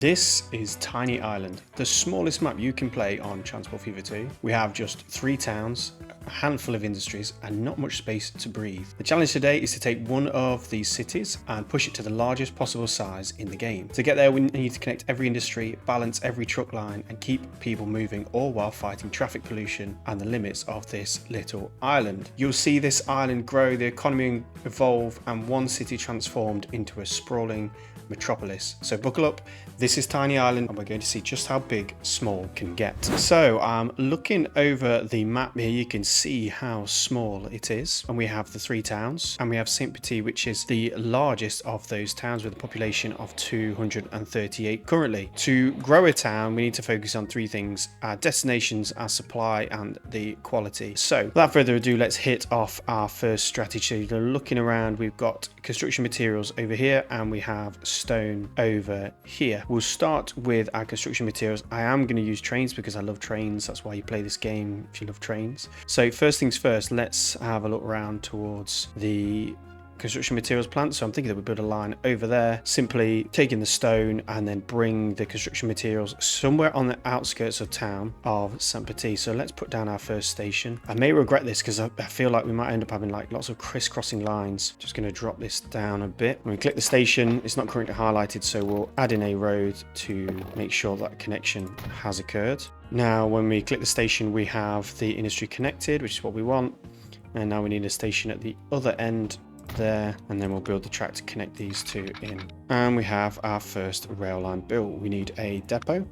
This is Tiny Island, the smallest map you can play on Transport Fever 2. We have just 3 towns, a handful of industries, and not much space to breathe. The challenge today is to take one of these cities and push it to the largest possible size in the game. To get there, we need to connect every industry, balance every truck line, and keep people moving, all while fighting traffic pollution and the limits of this little island. You'll see this island grow, the economy evolve, and one city transformed into a sprawling metropolis. So buckle up, this is Tiny Island and we're going to see just how big small can get. So looking over the map here, you can see how small it is, and we have the 3 towns, and we have Saint Petite, which is the largest of those towns with a population of 238 currently. To grow a town, we need to focus on 3 things: our destinations, our supply, and the quality. So without further ado, let's hit off our first strategy. Looking around, we've got construction materials over here and we have stone over here. We'll start with our construction materials. I am going to use trains because I love trains. That's why you play this game, if you love trains. So first things first, let's have a look around towards the construction materials plant. So I'm thinking that we build a line over there, simply taking the stone and then bring the construction materials somewhere on the outskirts of town of Saint Petite. So let's put down our first station. I may regret this because I feel like we might end up having like lots of crisscrossing lines. Just going to drop this down a bit. When we click the station, it's not currently highlighted, so we'll add in a road to make sure that connection has occurred. Now when we click the station, we have the industry connected, which is what we want, and now we need a station at the other end there, and then we'll build the track to connect these 2 in. And we have our first rail line built. We need a depot,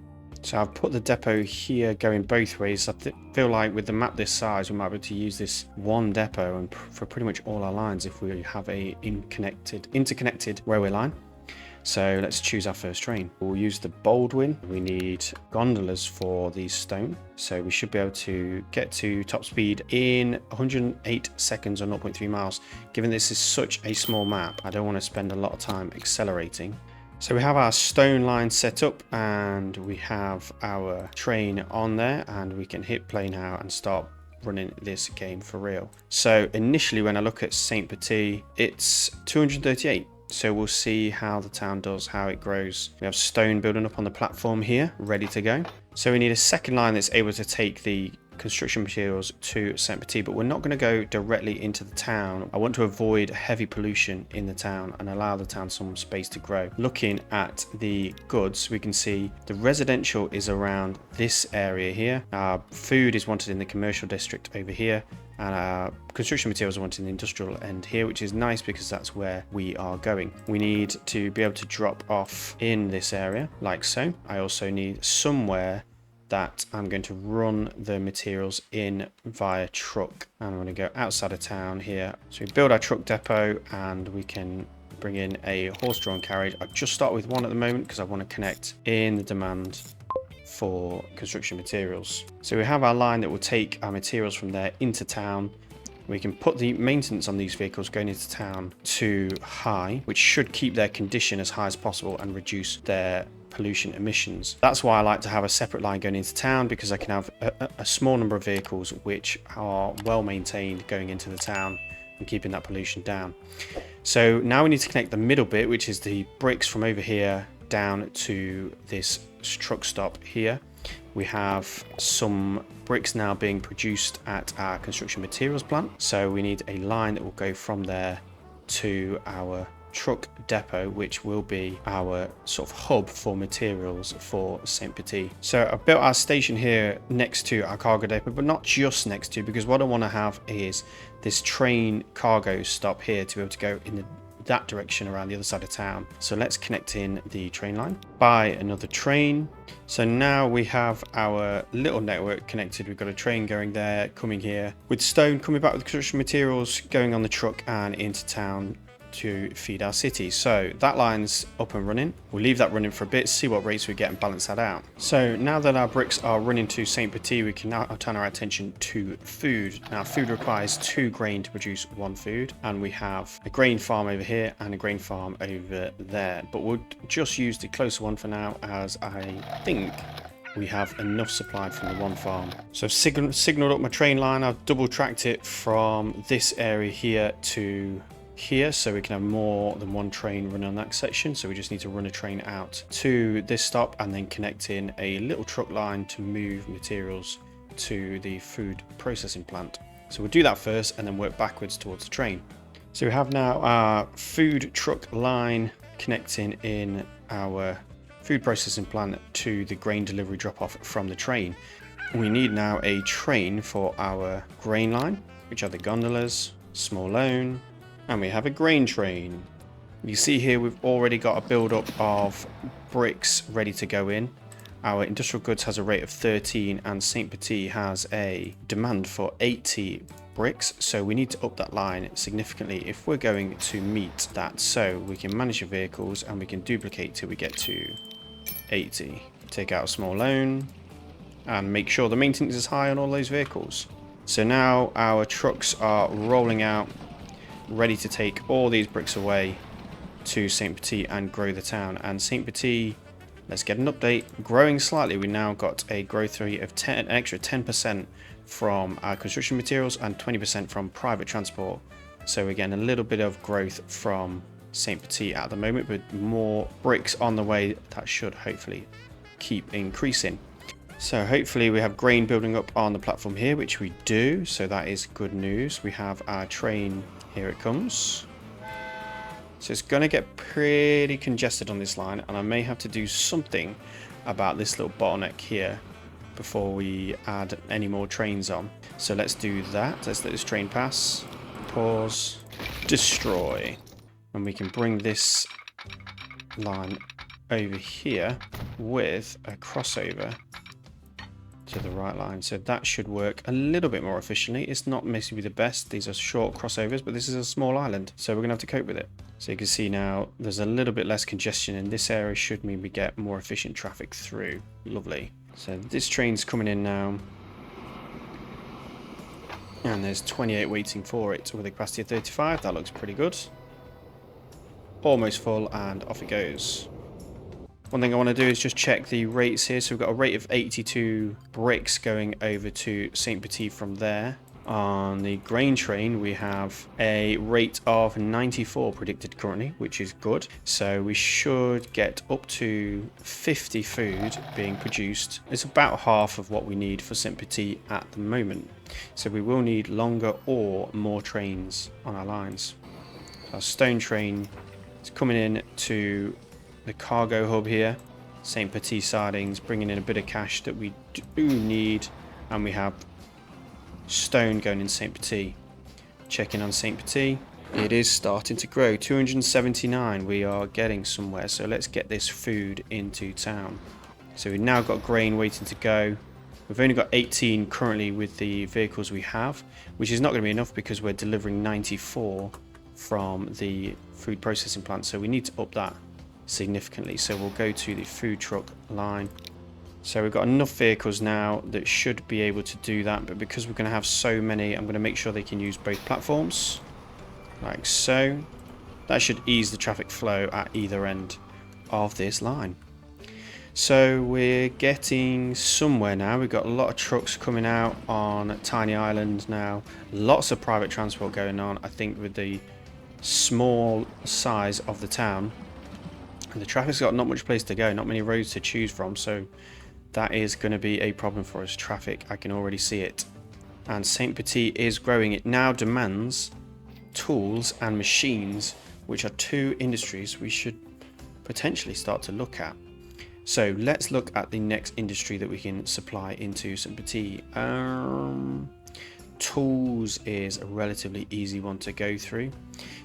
so I've put the depot here going both ways. I feel like with the map this size, we might be able to use this one depot and for pretty much all our lines if we have a interconnected railway line. So let's choose our first train. We'll use the Baldwin. We need gondolas for the stone, so we should be able to get to top speed in 108 seconds or 0.3 miles. Given this is such a small map, I don't want to spend a lot of time accelerating. So we have our stone line set up and we have our train on there, and we can hit play now and start running this game for real. So initially when I look at Saint Petite, it's 238. So we'll see how the town does, how it grows. We have stone building up on the platform here, ready to go. So we need a second line that's able to take the construction materials to Saint Petite, but we're not going to go directly into the town. I want to avoid heavy pollution in the town and allow the town some space to grow. Looking at the goods, we can see the residential is around this area here. Our food is wanted in the commercial district over here, and our construction materials are wanted in the industrial end here, which is nice because that's where we are going. We need to be able to drop off in this area like so. I also need somewhere that I'm going to run the materials in via truck, and I'm going to go outside of town here. So we build our truck depot and we can bring in a horse-drawn carriage. I've just started with one at the moment because I want to connect in the demand for construction materials. So we have our line that will take our materials from there into town. We can put the maintenance on these vehicles going into town to high, which should keep their condition as high as possible and reduce their pollution emissions. That's why I like to have a separate line going into town, because I can have a small number of vehicles which are well maintained going into the town and keeping that pollution down. So now we need to connect the middle bit, which is the bricks from over here down to this truck stop here. We have some bricks now being produced at our construction materials plant, so we need a line that will go from there to our truck depot, which will be our sort of hub for materials for Saint Petite. So I've built our station here next to our cargo depot, but not just next to, because what I want to have is this train cargo stop here to be able to go in that direction around the other side of town. So let's connect in the train line, buy another train. So now we have our little network connected. We've got a train going there, coming here with stone, coming back with construction materials, going on the truck and into town to feed our city. So that line's up and running. We'll leave that running for a bit, see what rates we get and balance that out. So now that our bricks are running to Saint Petite, we can now turn our attention to food. Now food requires 2 grain to produce 1 food, and we have a grain farm over here and a grain farm over there, but we'll just use the closer one for now, as I think we have enough supplied from the one farm. So I've signaled up my train line. I've double tracked it from this area here to here, so we can have more than one train running on that section. So we just need to run a train out to this stop and then connect in a little truck line to move materials to the food processing plant. So we'll do that first and then work backwards towards the train. So we have now our food truck line connecting in our food processing plant to the grain delivery drop off from the train. We need now a train for our grain line, which are the gondolas, small loan, and we have a grain train. You see here we've already got a build up of bricks ready to go in. Our industrial goods has a rate of 13 and St. Petite has a demand for 80 bricks, so we need to up that line significantly if we're going to meet that. So we can manage the vehicles and we can duplicate till we get to 80. Take out a small loan and make sure the maintenance is high on all those vehicles. So now our trucks are rolling out, ready to take all these bricks away to St. Petite and grow the town. And St. Petite, let's get an update. Growing slightly, we now got a growth rate of an extra 10% from our construction materials and 20% from private transport. So again, a little bit of growth from St. Petite at the moment, with more bricks on the way that should hopefully keep increasing. So hopefully we have grain building up on the platform here, which we do, so that is good news. We have our train, here it comes. So it's going to get pretty congested on this line, and I may have to do something about this little bottleneck here before we add any more trains on. So let's do that. Let's let this train pass. Pause. Destroy. And we can bring this line over here with a crossover to the right line. So that should work a little bit more efficiently. It's not necessarily the best. These are short crossovers, but this is a small island, so we're going to have to cope with it. So you can see now there's a little bit less congestion in this area, should mean we get more efficient traffic through. Lovely. So this train's coming in now. And there's 28 waiting for it with a capacity of 35. That looks pretty good. Almost full, and off it goes. One thing I want to do is just check the rates here. So we've got a rate of 82 bricks going over to St. Petite from there. On the grain train, we have a rate of 94 predicted currently, which is good. So we should get up to 50 food being produced. It's about half of what we need for St. Petite at the moment. So we will need longer or more trains on our lines. Our stone train is coming in to the cargo hub here. St. Petite sidings, bringing in a bit of cash that we do need, and we have stone going in St. Petite. Checking on St. Petite, it is starting to grow. 279, we are getting somewhere. So let's get this food into town. So we've now got grain waiting to go. We've only got 18 currently with the vehicles we have, which is not going to be enough because we're delivering 94 from the food processing plant. So we need to up that significantly. So we'll go to the food truck line. So we've got enough vehicles now that should be able to do that, but because we're going to have so many, I'm going to make sure they can use both platforms like so. That should ease the traffic flow at either end of this line. So we're getting somewhere now. We've got a lot of trucks coming out on Tiny Island now. Lots of private transport going on. I think with the small size of the town, the traffic's got not much place to go, not many roads to choose from, so that is going to be a problem for us. Traffic, I can already see it. And St. Petite is growing. It now demands tools and machines, which are two industries we should potentially start to look at. So let's look at the next industry that we can supply into St. Petite. Tools is a relatively easy one to go through.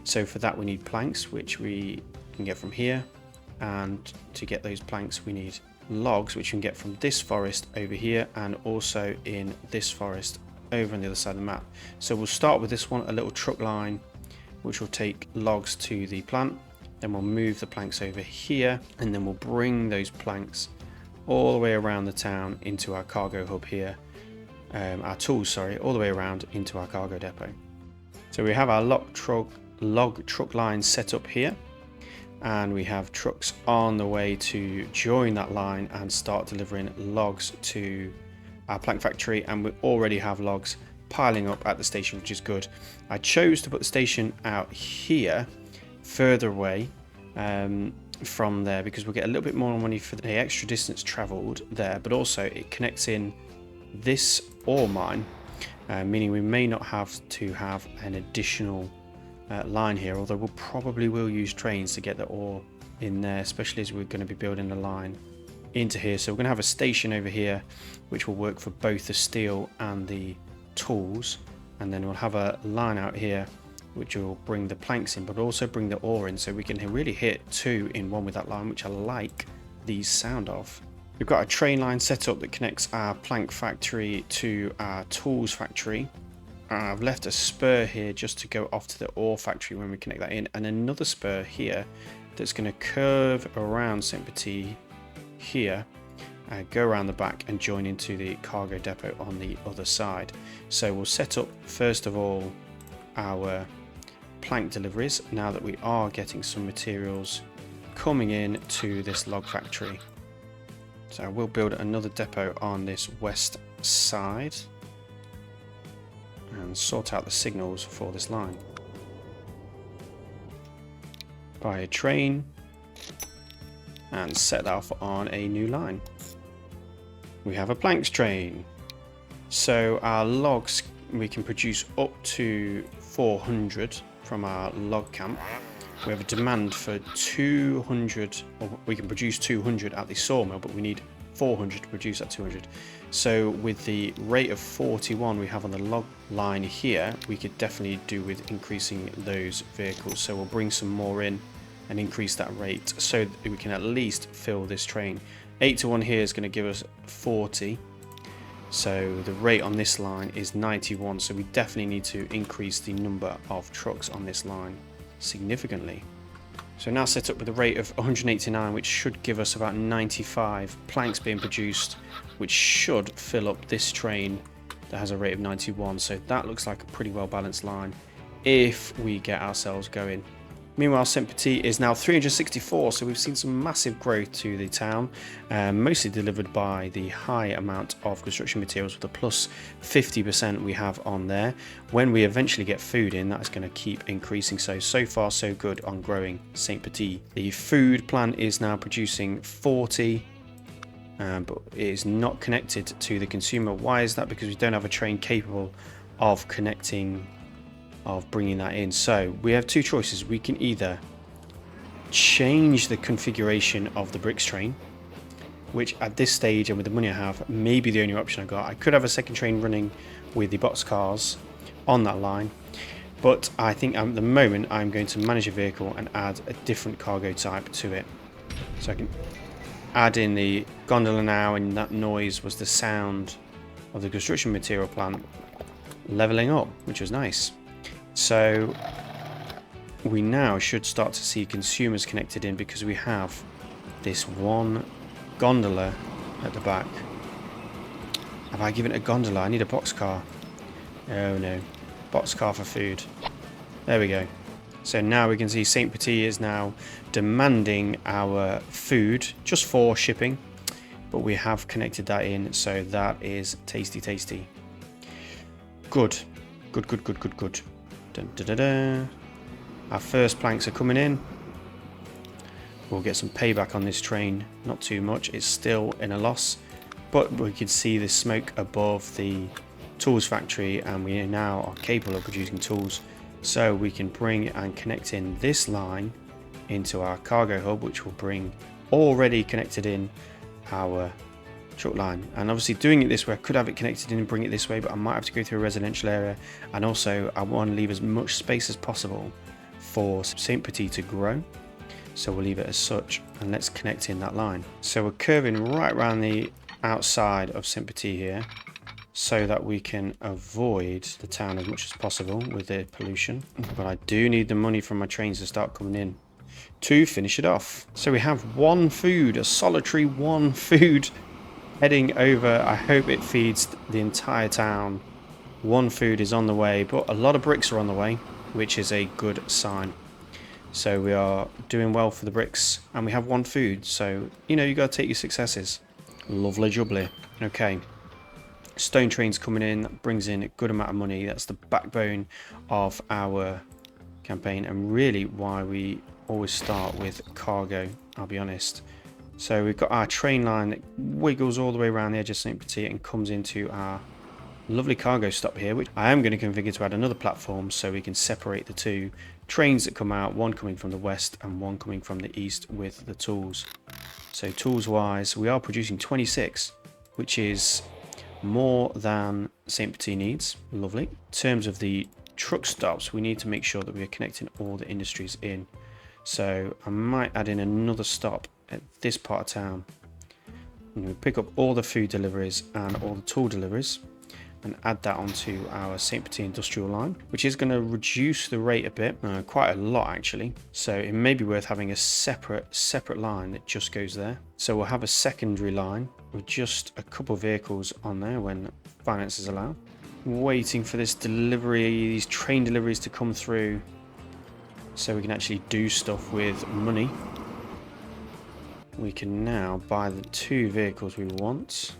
So for that we need planks, which we can get from here. And to get those planks we need logs, which we can get from this forest over here and also in this forest over on the other side of the map. So we'll start with this one, a little truck line which will take logs to the plant. Then we'll move the planks over here, and then we'll bring those planks all the way around the town into our cargo hub here. Our tools, sorry, all the way around into our cargo depot. So we have our log truck line set up here, and we have trucks on the way to join that line and start delivering logs to our plank factory, and we already have logs piling up at the station, which is good. I chose to put the station out here, further away from there, because we'll get a little bit more money for the extra distance travelled there, but also it connects in this ore mine, meaning we may not have to have an additional line here, although we'll probably will use trains to get the ore in there, especially as we're going to be building a line into here. So we're going to have a station over here which will work for both the steel and the tools, and then we'll have a line out here which will bring the planks in but also bring the ore in, so we can really hit 2 in 1 with that line, which I like the sound of. We've got a train line set up that connects our plank factory to our tools factory. I've left a spur here just to go off to the ore factory when we connect that in, and another spur here that's going to curve around St. Petite here, go around the back and join into the cargo depot on the other side. So we'll set up first of all our plank deliveries now that we are getting some materials coming in to this log factory. So we'll build another depot on this west side and sort out the signals for this line. Buy a train and set that off on a new line. We have a planks train. So our logs, we can produce up to 400 from our log camp. We have a demand for 200, or we can produce 200 at the sawmill, but we need 400 to produce that 200. So with the rate of 41 we have on the log line here, we could definitely do with increasing those vehicles. So we'll bring some more in and increase that rate so that we can at least fill this train. 8 to 1 here is going to give us 40. So the rate on this line is 91, so we definitely need to increase the number of trucks on this line significantly. So now set up with a rate of 189, which should give us about 95 planks being produced, which should fill up this train that has a rate of 91. So that looks like a pretty well balanced line if we get ourselves going. Meanwhile, St. Petite is now 364, so we've seen some massive growth to the town, mostly delivered by the high amount of construction materials with the plus 50% we have on there. When we eventually get food in, that's going to keep increasing. So far so good on growing St. Petite. The food plant is now producing 40, but it is not connected to the consumer. Why is that? Because we don't have a train capable of bringing that in. So we have two choices. We can either change the configuration of the bricks train, which at this stage and with the money I have may be the only option I got. I could have a second train running with the box cars on that line, but I think at the moment I'm going to manage a vehicle and add a different cargo type to it. So I can add in the gondola now, and that noise was the sound of the construction material plant leveling up, which was nice. So we now should start to see consumers connected in because we have this one gondola at the back. Have I given it a gondola? I need a boxcar. Oh no. Boxcar for food. There we go. So now we can see St. Petite is now demanding our food just for shipping, but we have connected that in, so that is tasty, tasty. Good. Good, good, good, good, good. Dun, dun, dun, dun. Our first planks are coming in. We'll get some payback on this train. Not too much. It's still in a loss, but we can see the smoke above the tools factory, and we now are capable of producing tools. So we can bring and connect in this line into our cargo hub, which will bring already connected in our truck line. And obviously doing it this way, I could have it connected in and bring it this way, but I might have to go through a residential area, and also I want to leave as much space as possible for St. Petite to grow, so we'll leave it as such, and let's connect in that line. So we're curving right around the outside of St. Petite here so that we can avoid the town as much as possible with the pollution, but I do need the money from my trains to start coming in to finish it off. So we have one food, a solitary one food heading over. I hope it feeds the entire town. One food is on the way, but a lot of bricks are on the way, which is a good sign. So we are doing well for the bricks, and we have one food, so you know, you got to take your successes. Lovely jubbly. Okay, Stone trains coming in, that brings in a good amount of money. That's the backbone of our campaign, and really why we always start with cargo, I'll be honest. So we've got our train line that wiggles all the way around the edge of St. Petite and comes into our lovely cargo stop here, which I am going to configure to add another platform so we can separate the two trains that come out, one coming from the west and one coming from the east with the tools. So tools wise, we are producing 26, which is more than St. Petite needs. Lovely. In terms of the truck stops, we need to make sure that we are connecting all the industries in. So I might add in another stop at this part of town. And we pick up all the food deliveries and all the tool deliveries and add that onto our St. Petite industrial line, which is going to reduce the rate a bit, quite a lot actually. So it may be worth having a separate line that just goes there. So we'll have a secondary line with just a couple of vehicles on there when finances allow. Waiting for this delivery, these train deliveries to come through so we can actually do stuff with money. We can now buy the two vehicles we want,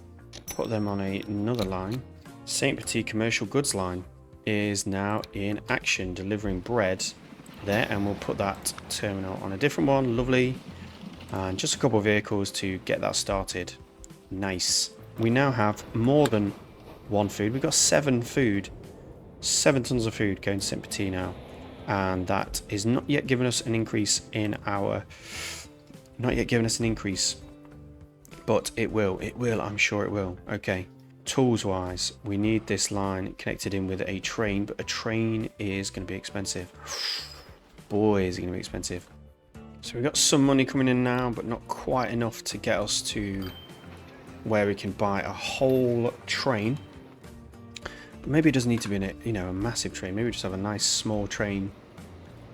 put them on another line. St. Petite commercial goods line is now in action, delivering bread there, and we'll put that terminal on a different one. Lovely. And just a couple of vehicles to get that started. Nice. We now have more than one food. We've got 7 tons of food going to St. Petite now, and that is not yet giving us an increase in our but it will, I'm sure it will. Okay. Tools wise, we need this line connected in with a train, but a train is going to be expensive. Boy, is it going to be expensive. So we've got some money coming in now, but not quite enough to get us to where we can buy a whole train. But maybe it doesn't need to be a massive train. Maybe just have a nice small train.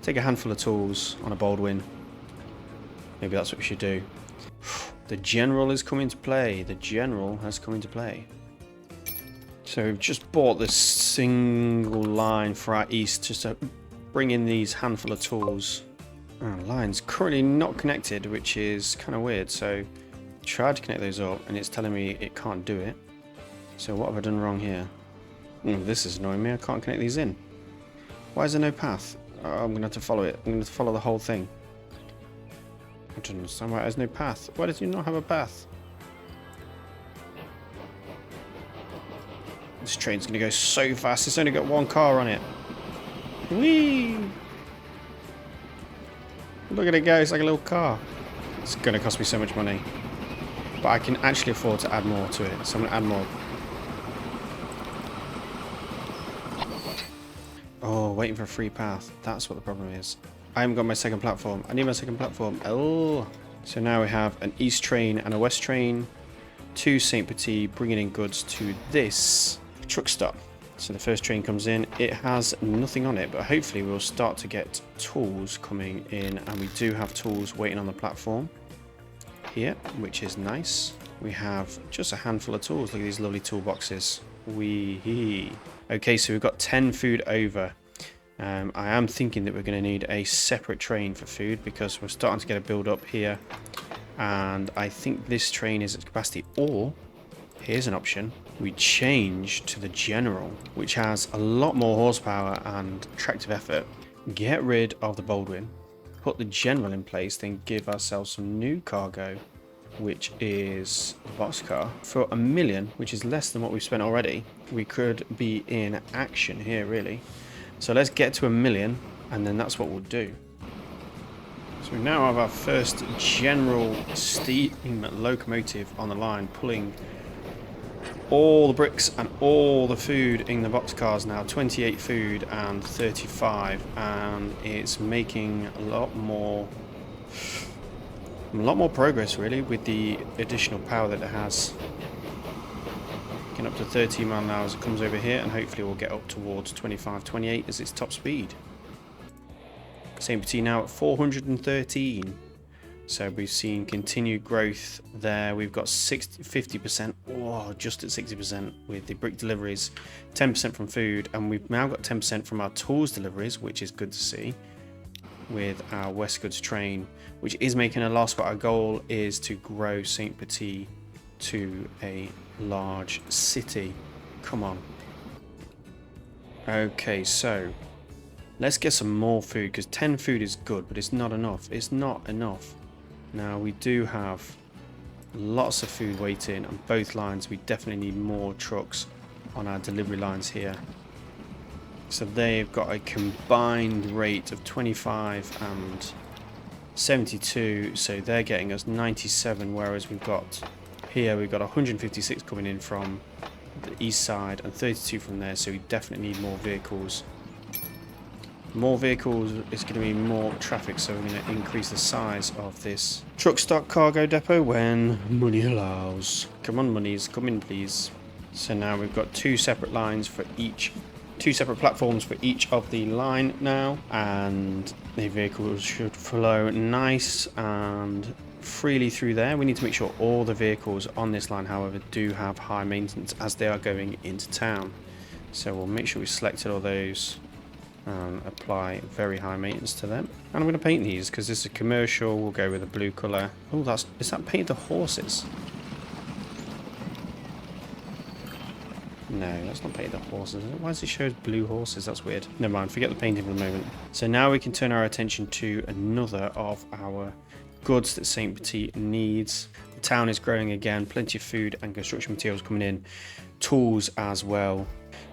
Take a handful of tools on a Baldwin. Maybe that's what we should do. The general is coming to play. The general has come into play. So we've just bought this single line for our east just to bring in these handful of tools. Our line's currently not connected, which is kind of weird. So tried to connect those up and it's telling me it can't do it. So what have I done wrong here? This is annoying me. I can't connect these in. Why is there no path? Oh, I'm going to have to follow it. I'm going to have to follow the whole thing. I don't understand why there's no path. Why does it not have a path? This train's going to go so fast. It's only got one car on it. Whee! Look at it go. It's like a little car. It's going to cost me so much money. But I can actually afford to add more to it. So I'm going to add more. Oh, waiting for a free path. That's what the problem is. I haven't got my second platform. I need my second platform. Oh. So now we have an east train and a west train to St. Petite, bringing in goods to this truck stop. So the first train comes in. It has nothing on it, but hopefully we'll start to get tools coming in, and we do have tools waiting on the platform here, which is nice. We have just a handful of tools. Look at these lovely toolboxes. Okay, so we've got 10 food over. I am thinking that we're going to need a separate train for food because we're starting to get a build up here, and I think this train is at capacity. Or here's an option: we change to the general, which has a lot more horsepower and tractive effort. Get rid of the Baldwin, put the general in place, then give ourselves some new cargo, which is the boxcar. For $1 million, which is less than what we've spent already, we could be in action here really. So let's get to $1 million, and then that's what we'll do. So we now have our first general steam locomotive on the line, pulling all the bricks and all the food in the boxcars now. 28 food and 35, and it's making a lot more progress really with the additional power that it has. Up to 30 miles an hour as it comes over here, and hopefully we'll get up towards 25, 28 as its top speed. St. Petite now at 413. So we've seen continued growth there. We've got 50%, oh, just at 60% with the brick deliveries, 10% from food, and we've now got 10% from our tools deliveries, which is good to see, with our West Goods train, which is making a loss, but our goal is to grow St. Petite to a large city. Come on. Okay, so let's get some more food, because 10 food is good, but it's not enough. It's not enough. Now, we do have lots of food waiting on both lines. We definitely need more trucks on our delivery lines here. So they've got a combined rate of 25 and 72, so they're getting us 97, whereas we've got 156 coming in from the east side and 32 from there, so we definitely need more vehicles. More vehicles is going to be more traffic, so we're going to increase the size of this truck stock cargo depot when money allows. Come on, monies, come in please. So now we've got two separate lines for each, two separate platforms for each of the line now, and the vehicles should flow nice and freely through there. We need to make sure all the vehicles on this line, however, do have high maintenance as they are going into town. So we'll make sure we selected all those and apply very high maintenance to them. And I'm going to paint these because this is a commercial. We'll go with a blue colour. Oh, is that paint the horses? No, that's not paint the horses. Why does it show blue horses? That's weird. Never mind, forget the painting for the moment. So now we can turn our attention to another of our goods that St. Petite needs. The town is growing again, plenty of food and construction materials coming in, tools as well,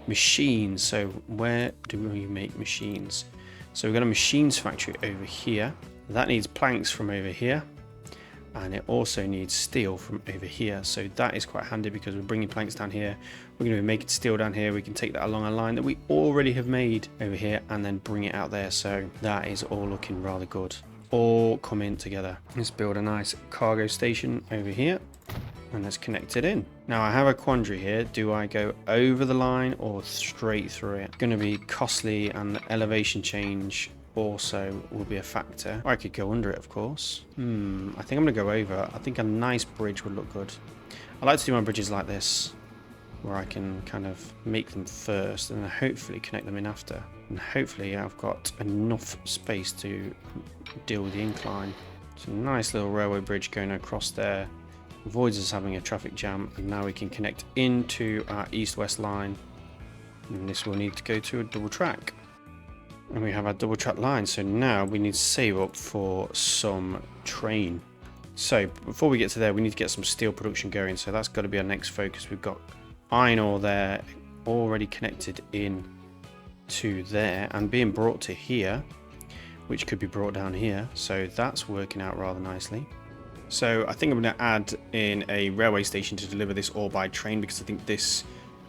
machines. So where do we make machines? So we've got a machines factory over here that needs planks from over here, and it also needs steel from over here. So that is quite handy because we're bringing planks down here, we're going to be making steel down here. We can take that along a line that we already have made over here and then bring it out there. So that is all looking rather good, all coming together. Let's build a nice cargo station over here and let's connect it in. Now I have a quandary here. Do I go over the line or straight through it? It's going to be costly, and the elevation change also will be a factor. Or I could go under it, of course. I think I'm going to go over. I think a nice bridge would look good. I like to do my bridges like this, where I can kind of make them first and then hopefully connect them in after. And hopefully I've got enough space to deal with the incline. It's a nice little railway bridge going across there. Avoids us having a traffic jam, and now we can connect into our east-west line, and this will need to go to a double track, and we have our double track line. So now we need to save up for some train. So before we get to there, we need to get some steel production going, so that's got to be our next focus. We've got iron ore there already connected in to there and being brought to here, which could be brought down here, so that's working out rather nicely. So I think I'm going to add in a railway station to deliver this ore by train, because I think this,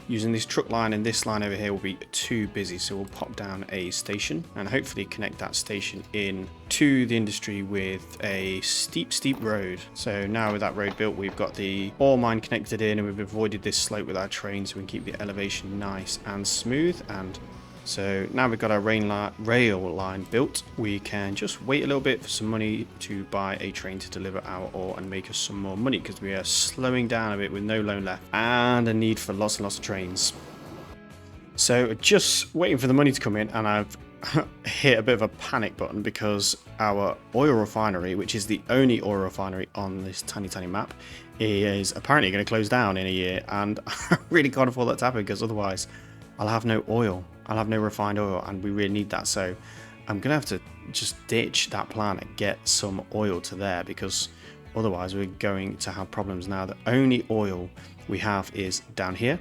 using this truck line and this line over here, will be too busy. So we'll pop down a station and hopefully connect that station in to the industry with a steep road. So now with that road built, we've got the ore mine connected in, and we've avoided this slope with our train, so we can keep the elevation nice and smooth. And so now we've got our rail line built, we can just wait a little bit for some money to buy a train to deliver our ore and make us some more money, because we are slowing down a bit with no loan left and a need for lots and lots of trains. So just waiting for the money to come in, and I've hit a bit of a panic button because our oil refinery, which is the only oil refinery on this tiny map, is apparently going to close down in a year, and I really can't afford that to happen, because otherwise I'll have no oil. I'll have no refined oil, and we really need that. So I'm going to have to just ditch that plan and get some oil to there, because otherwise we're going to have problems. Now the only oil we have is down here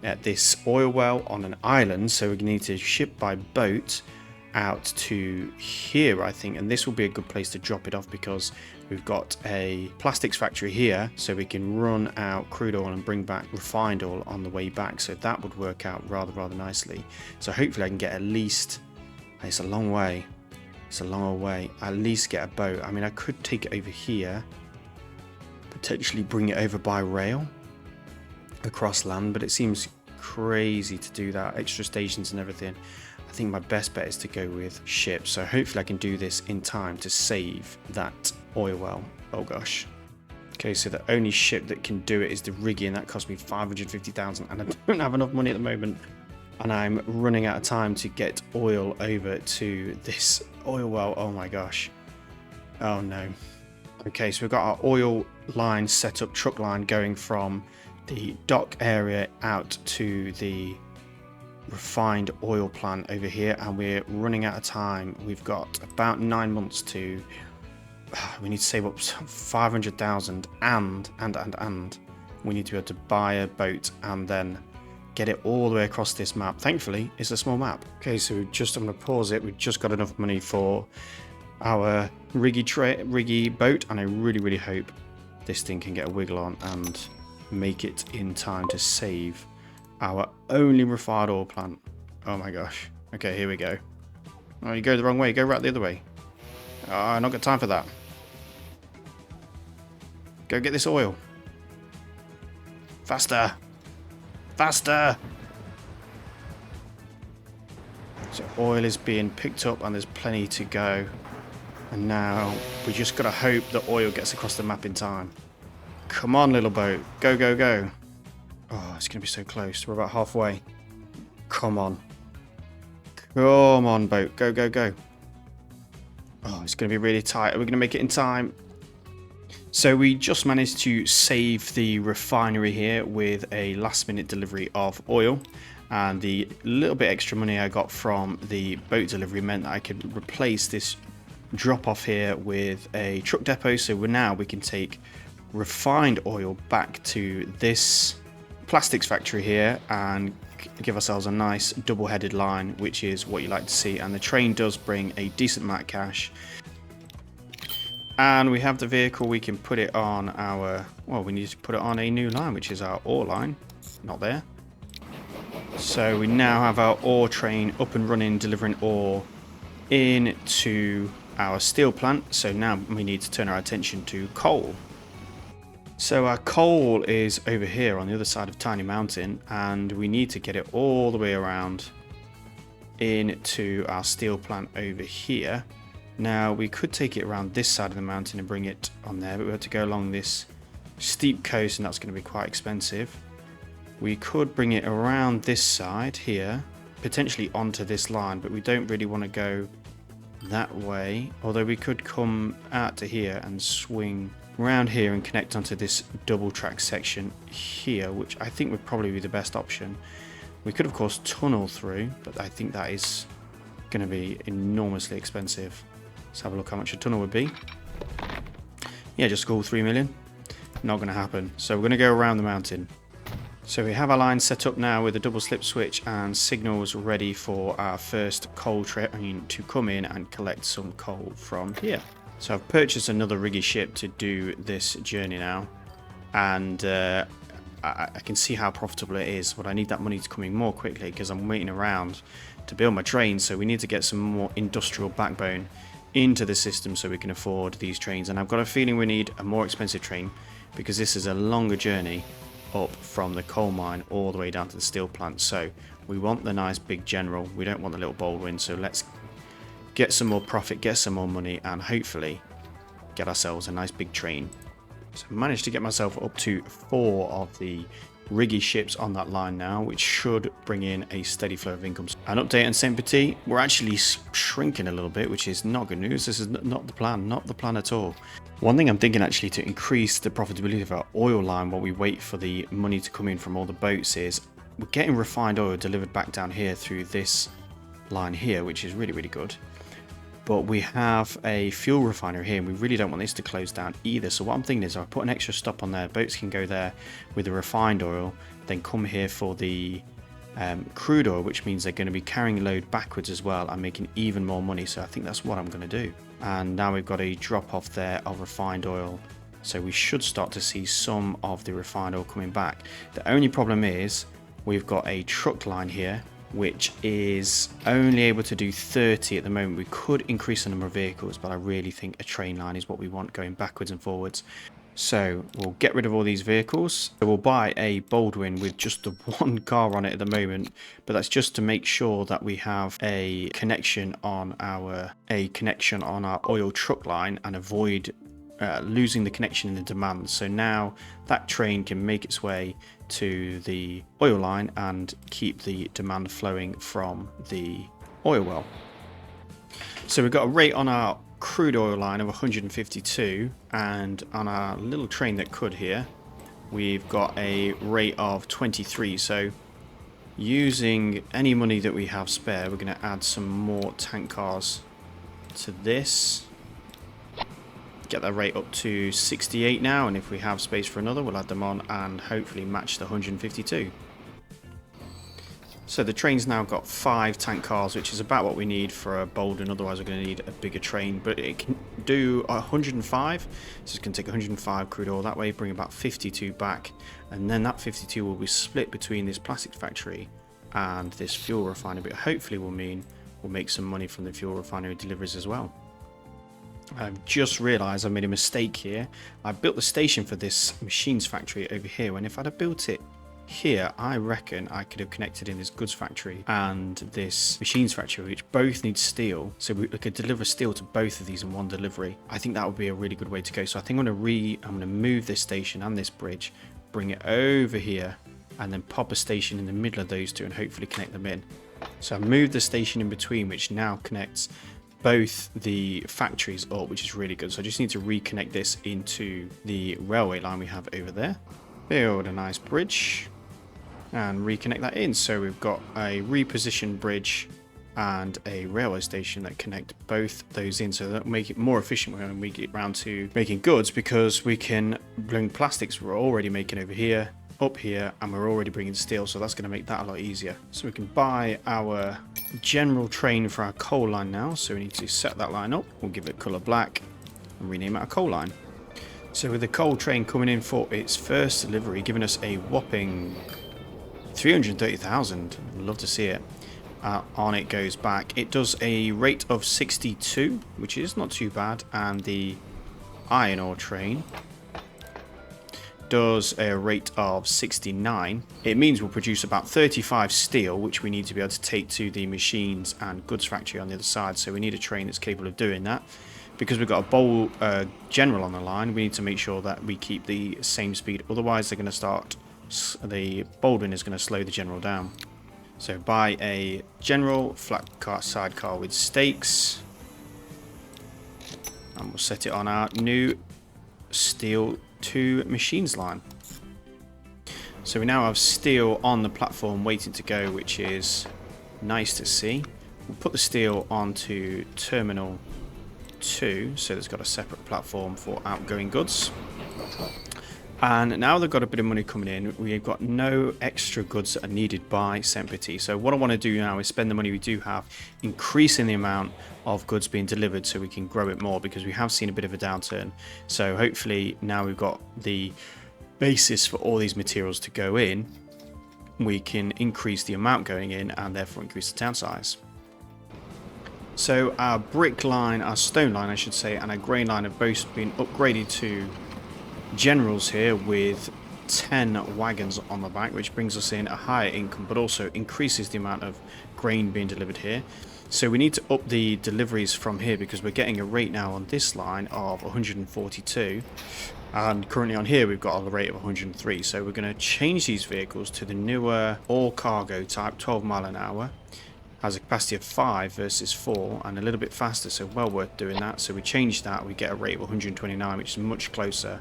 at this oil well on an island, so we need to ship by boat out to here, I think, and this will be a good place to drop it off, because we've got a plastics factory here, so we can run out crude oil and bring back refined oil on the way back. So that would work out rather nicely. So hopefully I can get at least, it's a long way, it's a long old way, at least get a boat. I mean, I could take it over here, potentially bring it over by rail across land, but it seems crazy to do that, extra stations and everything. I think my best bet is to go with ships, so hopefully I can do this in time to save that oil well. Oh gosh. Okay, so the only ship that can do it is the Riggy, and that cost me 550,000, and I don't have enough money at the moment, and I'm running out of time to get oil over to this oil well. Oh my gosh. Oh no. Okay, so we've got our oil line set up, truck line going from the dock area out to the refined oil plant over here, and we're running out of time. We've got about 9 months to we need to save up 500,000 and we need to be able to buy a boat and then get it all the way across this map. Thankfully it's a small map. Okay, so I'm going to pause it. We've just got enough money for our riggy boat, and I really hope this thing can get a wiggle on and make it in time to save our only refined oil plant. Oh my gosh. Okay, here we go. Oh, you go the wrong way. Go right the other way. Oh, I've not got time for that. Go get this oil. Faster. Faster. So oil is being picked up and there's plenty to go. And now we just got to hope the oil gets across the map in time. Come on, little boat. Go, go, go. Oh, it's going to be so close. We're about halfway. Come on. Come on, boat. Go, go, go. Oh, it's going to be really tight. Are we going to make it in time? So we just managed to save the refinery here with a last minute delivery of oil, and the little bit extra money I got from the boat delivery meant that I could replace this drop off here with a truck depot. So now we can take refined oil back to this plastics factory here and give ourselves a nice double-headed line, which is what you like to see. And the train does bring a decent amount of cash. And we have the vehicle. We can put it on our, well, we need to put it on a new line, which is our ore line. Not there. So we now have our ore train up and running, delivering ore into our steel plant. So now we need to turn our attention to coal. So our coal is over here on the other side of Tiny Mountain, and we need to get it all the way around into our steel plant over here. Now we could take it around this side of the mountain and bring it on there, but we have to go along this steep coast, and that's going to be quite expensive. We could bring it around this side here, potentially onto this line, but we don't really want to go that way. Although we could come out to here and swing around here and connect onto this double track section here, which I think would probably be the best option. We could of course tunnel through, but I think that is going to be enormously expensive. Let's have a look how much a tunnel would be. Yeah, just call 3 million. Not going to happen. So we're going to go around the mountain. So we have our line set up now with a double slip switch and signals ready for our first coal train to come in and collect some coal from here. So I've purchased another riggy ship to do this journey now, and I can see how profitable it is, but I need that money to come in more quickly because I'm waiting around to build my train. So we need to get some more industrial backbone into the system so we can afford these trains. And I've got a feeling we need a more expensive train because this is a longer journey up from the coal mine all the way down to the steel plant. So we want the nice big general, we don't want the little Baldwin. So let's get some more profit, get some more money, and hopefully get ourselves a nice big train. So I managed to get myself up to 4 of the riggy ships on that line now, which should bring in a steady flow of income. An update on St. Petite, we're actually shrinking a little bit, which is not good news. This is not the plan at all. One thing I'm thinking actually to increase the profitability of our oil line while we wait for the money to come in from all the boats is we're getting refined oil delivered back down here through this line here, which is really good. But we have a fuel refinery here, and we really don't want this to close down either. So what I'm thinking is if I put an extra stop on there, boats can go there with the refined oil, then come here for the crude oil, which means they're going to be carrying a load backwards as well and making even more money. So I think that's what I'm going to do. And now we've got a drop off there of refined oil. So we should start to see some of the refined oil coming back. The only problem is we've got a truck line here, which is only able to do 30 at the moment. We could increase the number of vehicles, but I really think a train line is what we want going backwards and forwards. So we'll get rid of all these vehicles. So we'll buy a Baldwin with just the 1 car on it at the moment, but that's just to make sure that we have a connection on our oil truck line and avoid losing the connection in the demand. So now that train can make its way to the oil line and keep the demand flowing from the oil well. So we've got a rate on our crude oil line of 152, and on our little train that could here we've got a rate of 23. So using any money that we have spare, we're going to add some more tank cars to this. Get that rate up to 68 now, and if we have space for another, we'll add them on and hopefully match the 152. So the train's now got 5 tank cars, which is about what we need for a Bolden. Otherwise, we're going to need a bigger train. But it can do 105. So it's going to take 105 crude oil that way, bring about 52 back. And then that 52 will be split between this plastics factory and this fuel refinery. But hopefully will mean we'll make some money from the fuel refinery deliveries as well. I've just realised I made a mistake here. I built the station for this machines factory over here, when if I'd have built it here, I reckon I could have connected in this goods factory and this machines factory, which both need steel. So we could deliver steel to both of these in one delivery. I think that would be a really good way to go. So I think I'm going to move this station and this bridge, bring it over here, and then pop a station in the middle of those two and hopefully connect them in. So I moved the station in between, which now connects both the factories up, which is really good. So I just need to reconnect this into the railway line we have over there. Build a nice bridge and reconnect that in. So we've got a repositioned bridge and a railway station that connect both those in, so that make it more efficient when we get around to making goods, because we can bring plastics we're already making over here up here, and we're already bringing steel, so that's going to make that a lot easier. So we can buy our general train for our coal line now. So we need to set that line up. We'll give it color black and rename it a coal line. So with the coal train coming in for its first delivery, giving us a whopping 330,000. Love to see it. On it goes back. It does a rate of 62, which is not too bad, and the iron ore train does a rate of 69. It means we'll produce about 35 steel, which we need to be able to take to the machines and goods factory on the other side. So we need a train that's capable of doing that. Because we've got a general on the line, we need to make sure that we keep the same speed. Otherwise, they're going to start. The Bolden is going to slow the general down. So buy a general flat car sidecar with stakes, and we'll set it on our new steel to machines line. So we now have steel on the platform waiting to go, which is nice to see. We'll put the steel onto terminal 2, so it's got a separate platform for outgoing goods. And now they've got a bit of money coming in, we've got no extra goods that are needed by Petite. So what I want to do now is spend the money we do have, increasing the amount of goods being delivered so we can grow it more, because we have seen a bit of a downturn. So hopefully now we've got the basis for all these materials to go in, we can increase the amount going in and therefore increase the town size. So our brick line, our stone line I should say, and our grain line have both been upgraded to generals here with 10 wagons on the back, which brings us in a higher income, but also increases the amount of grain being delivered here. So we need to up the deliveries from here, because we're getting a rate now on this line of 142, and currently on here we've got a rate of 103. So we're going to change these vehicles to the newer all cargo type, 12 mile an hour, has a capacity of 5 versus 4, and a little bit faster, so well worth doing that. So we change that, we get a rate of 129, which is much closer.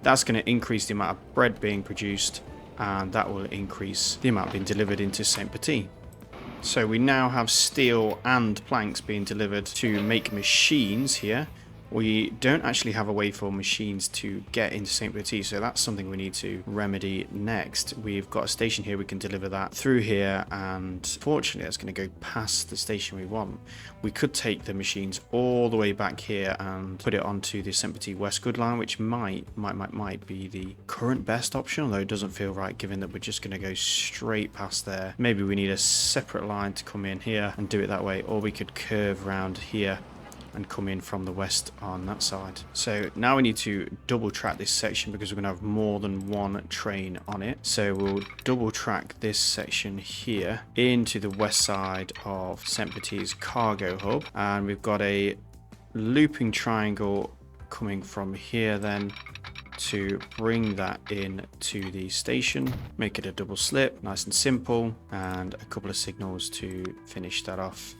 That's going to increase the amount of bread being produced, and that will increase the amount being delivered into St. Petite. So we now have steel and planks being delivered to make machines here. We don't actually have a way for machines to get into St. Petite, so that's something we need to remedy next. We've got a station here, we can deliver that through here, and fortunately that's going to go past the station we want. We could take the machines all the way back here and put it onto the St. Petite West Good line, which might be the current best option, although it doesn't feel right given that we're just going to go straight past there. Maybe we need a separate line to come in here and do it that way, or we could curve around here and come in from the west on that side. So now we need to double track this section, because we're going to have more than one train on it. So we'll double track this section here into the west side of St. Petite's cargo hub, and we've got a looping triangle coming from here then to bring that in to the station, make it a double slip, nice and simple, and a couple of signals to finish that off.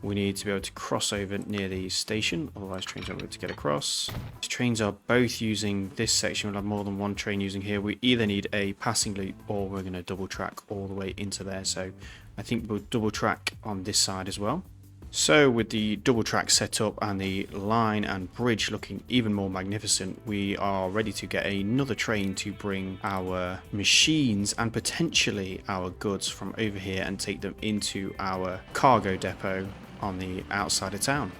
we need to be able to cross over near the station, otherwise trains won't be able to get across. These trains are both using this section. We'll have more than one train using here. We either need a passing loop or we're going to double track all the way into there. So I think we'll double track on this side as well. So with the double track set up and the line and bridge looking even more magnificent, we are ready to get another train to bring our machines and potentially our goods from over here and take them into our cargo depot on the outside of town.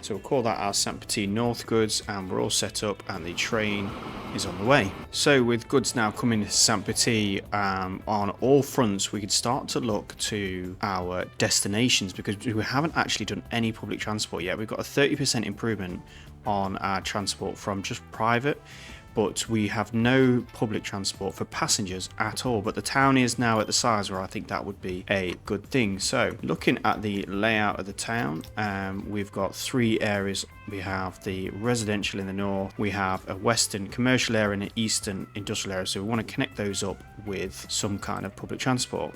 So we'll call that our Petite North goods, and we're all set up and the train is on the way. So with goods now coming to Petite on all fronts, we could start to look to our destinations because we haven't actually done any public transport yet. We've got a 30% improvement on our transport from just private, but we have no public transport for passengers at all. But the town is now at the size where I think that would be a good thing. So looking at the layout of the town, we've got three areas. We have the residential in the north, we have a western commercial area and an eastern industrial area. So we want to connect those up with some kind of public transport.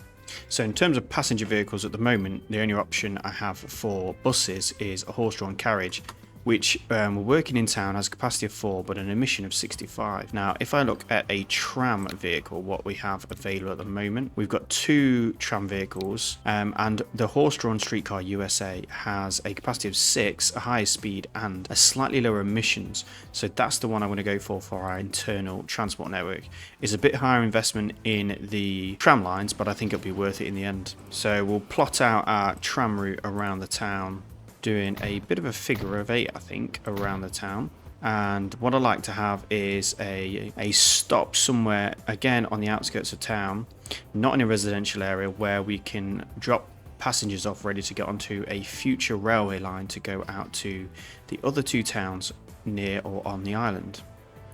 So in terms of passenger vehicles at the moment, the only option I have for buses is a horse-drawn carriage, which we're working in town has a capacity of 4 but an emission of 65. Now if I look at a tram vehicle, what we have available at the moment, we've got 2 tram vehicles, and the horse-drawn streetcar USA has a capacity of 6, a higher speed and a slightly lower emissions. So that's the one I'm going to go for our internal transport network. It's a bit higher investment in the tram lines, but I think it'll be worth it in the end. So we'll plot out our tram route around the town, doing a bit of a figure of 8, I think, around the town. And what I like to have is a stop somewhere, again, on the outskirts of town, not in a residential area, where we can drop passengers off ready to get onto a future railway line to go out to the other 2 towns near or on the island.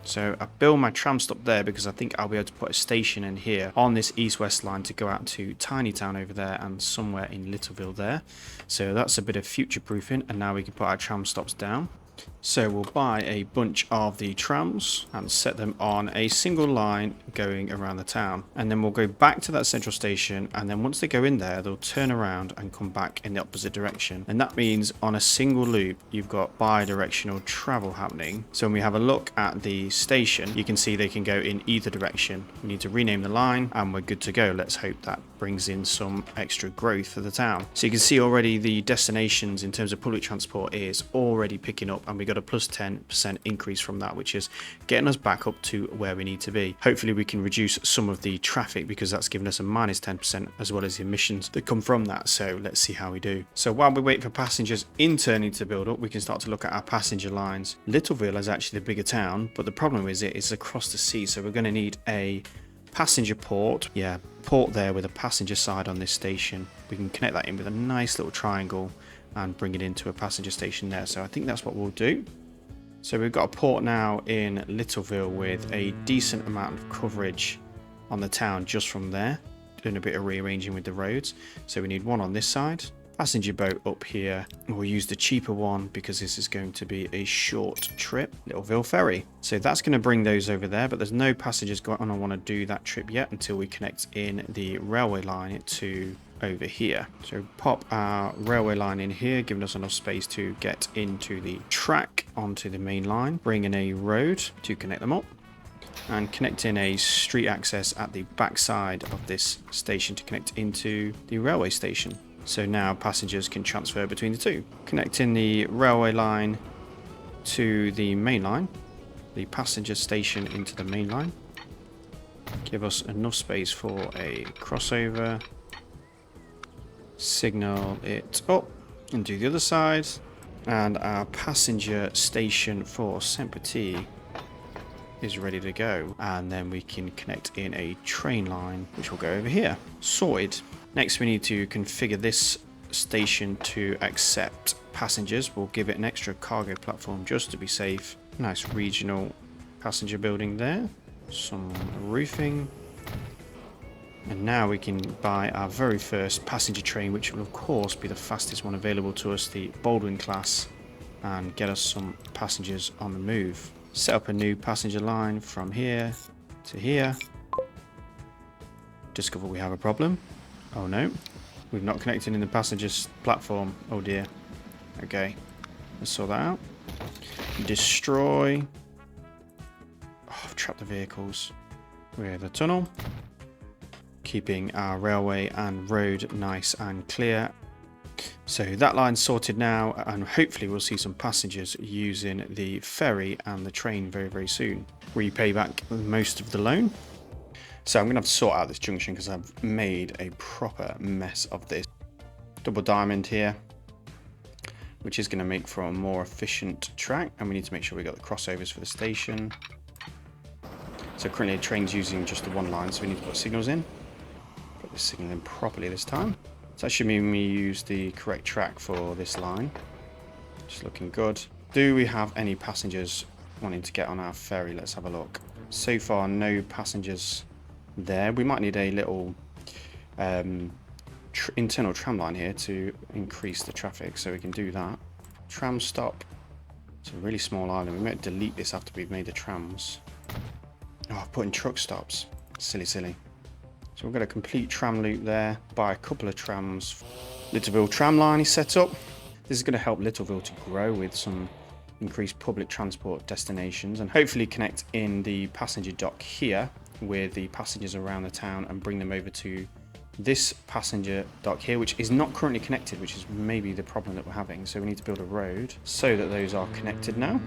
So I build my tram stop there because I think I'll be able to put a station in here on this east-west line to go out to Tiny Town over there and somewhere in Littleville there. So that's a bit of future-proofing, and now we can put our tram stops down. So we'll buy a bunch of the trams and set them on a single line going around the town, and then we'll go back to that central station, and then once they go in there they'll turn around and come back in the opposite direction, and that means on a single loop you've got bi-directional travel happening. So when we have a look at the station, you can see they can go in either direction. We need to rename the line and we're good to go. Let's hope that brings in some extra growth for the town. So you can see already the destinations in terms of public transport is already picking up, and we got a plus 10% increase from that, which is getting us back up to where we need to be. Hopefully we can reduce some of the traffic because that's given us a minus 10% as well as the emissions that come from that. So let's see how we do. So while we wait for passengers internally to build up, we can start to look at our passenger lines. Littleville is actually the bigger town, but the problem is it is across the sea, so we're going to need a passenger port. Port there with a passenger side on this station. We can connect that in with a nice little triangle and bring it into a passenger station there. So I think that's what we'll do. So we've got a port now in Littleville with a decent amount of coverage on the town just from there, doing a bit of rearranging with the roads. So we need one on this side, passenger boat up here. We'll use the cheaper one because this is going to be a short trip, Littleville Ferry. So that's going to bring those over there, but there's no passengers going on. I want to do that trip yet until we connect in the railway line to over here. So pop our railway line in here, giving us enough space to get into the track onto the main line, bring in a road to connect them up, and connect in a street access at the back side of this station to connect into the railway station. So now passengers can transfer between the two. Connecting the railway line to the main line, the passenger station into the main line. Give us enough space for a crossover. Signal it up and do the other side. And our passenger station for Petite is ready to go. And then we can connect in a train line, which will go over here. Sorted. Next we need to configure this station to accept passengers. We'll give it an extra cargo platform just to be safe. Nice regional passenger building there. Some roofing. And now we can buy our very first passenger train, which will of course be the fastest one available to us, the Baldwin class, and get us some passengers on the move. Set up a new passenger line from here to here. Discover we have a problem. Oh no. We've not connected in the passengers platform. Oh dear. Okay. Let's sort that out. Destroy. Oh, I've trapped the vehicles. We have a tunnel. Keeping our railway and road nice and clear. So that line's sorted now, and hopefully we'll see some passengers using the ferry and the train very, very soon. Repay back most of the loan. So I'm going to have to sort out this junction because I've made a proper mess of this. Double diamond here, which is going to make for a more efficient track, and we need to make sure we got the crossovers for the station. So currently the train's using just the one line, so we need to put signals in. Put the signal in properly this time. So that should mean we use the correct track for this line. Just looking good. Do we have any passengers wanting to get on our ferry? Let's have a look. So far, no passengers there. We might need a little internal tram line here to increase the traffic, so we can do that. Tram stop. It's a really small island. We might delete this after we've made the trams. Oh, I've put in truck stops. Silly, silly. So we've got a complete tram loop there. Buy a couple of trams. Littleville tram line is set up. This is going to help Littleville to grow with some increased public transport destinations, and hopefully connect in the passenger dock here with the passengers around the town and bring them over to this passenger dock here, which is not currently connected, which is maybe the problem that we're having. So we need to build a road so that those are connected now.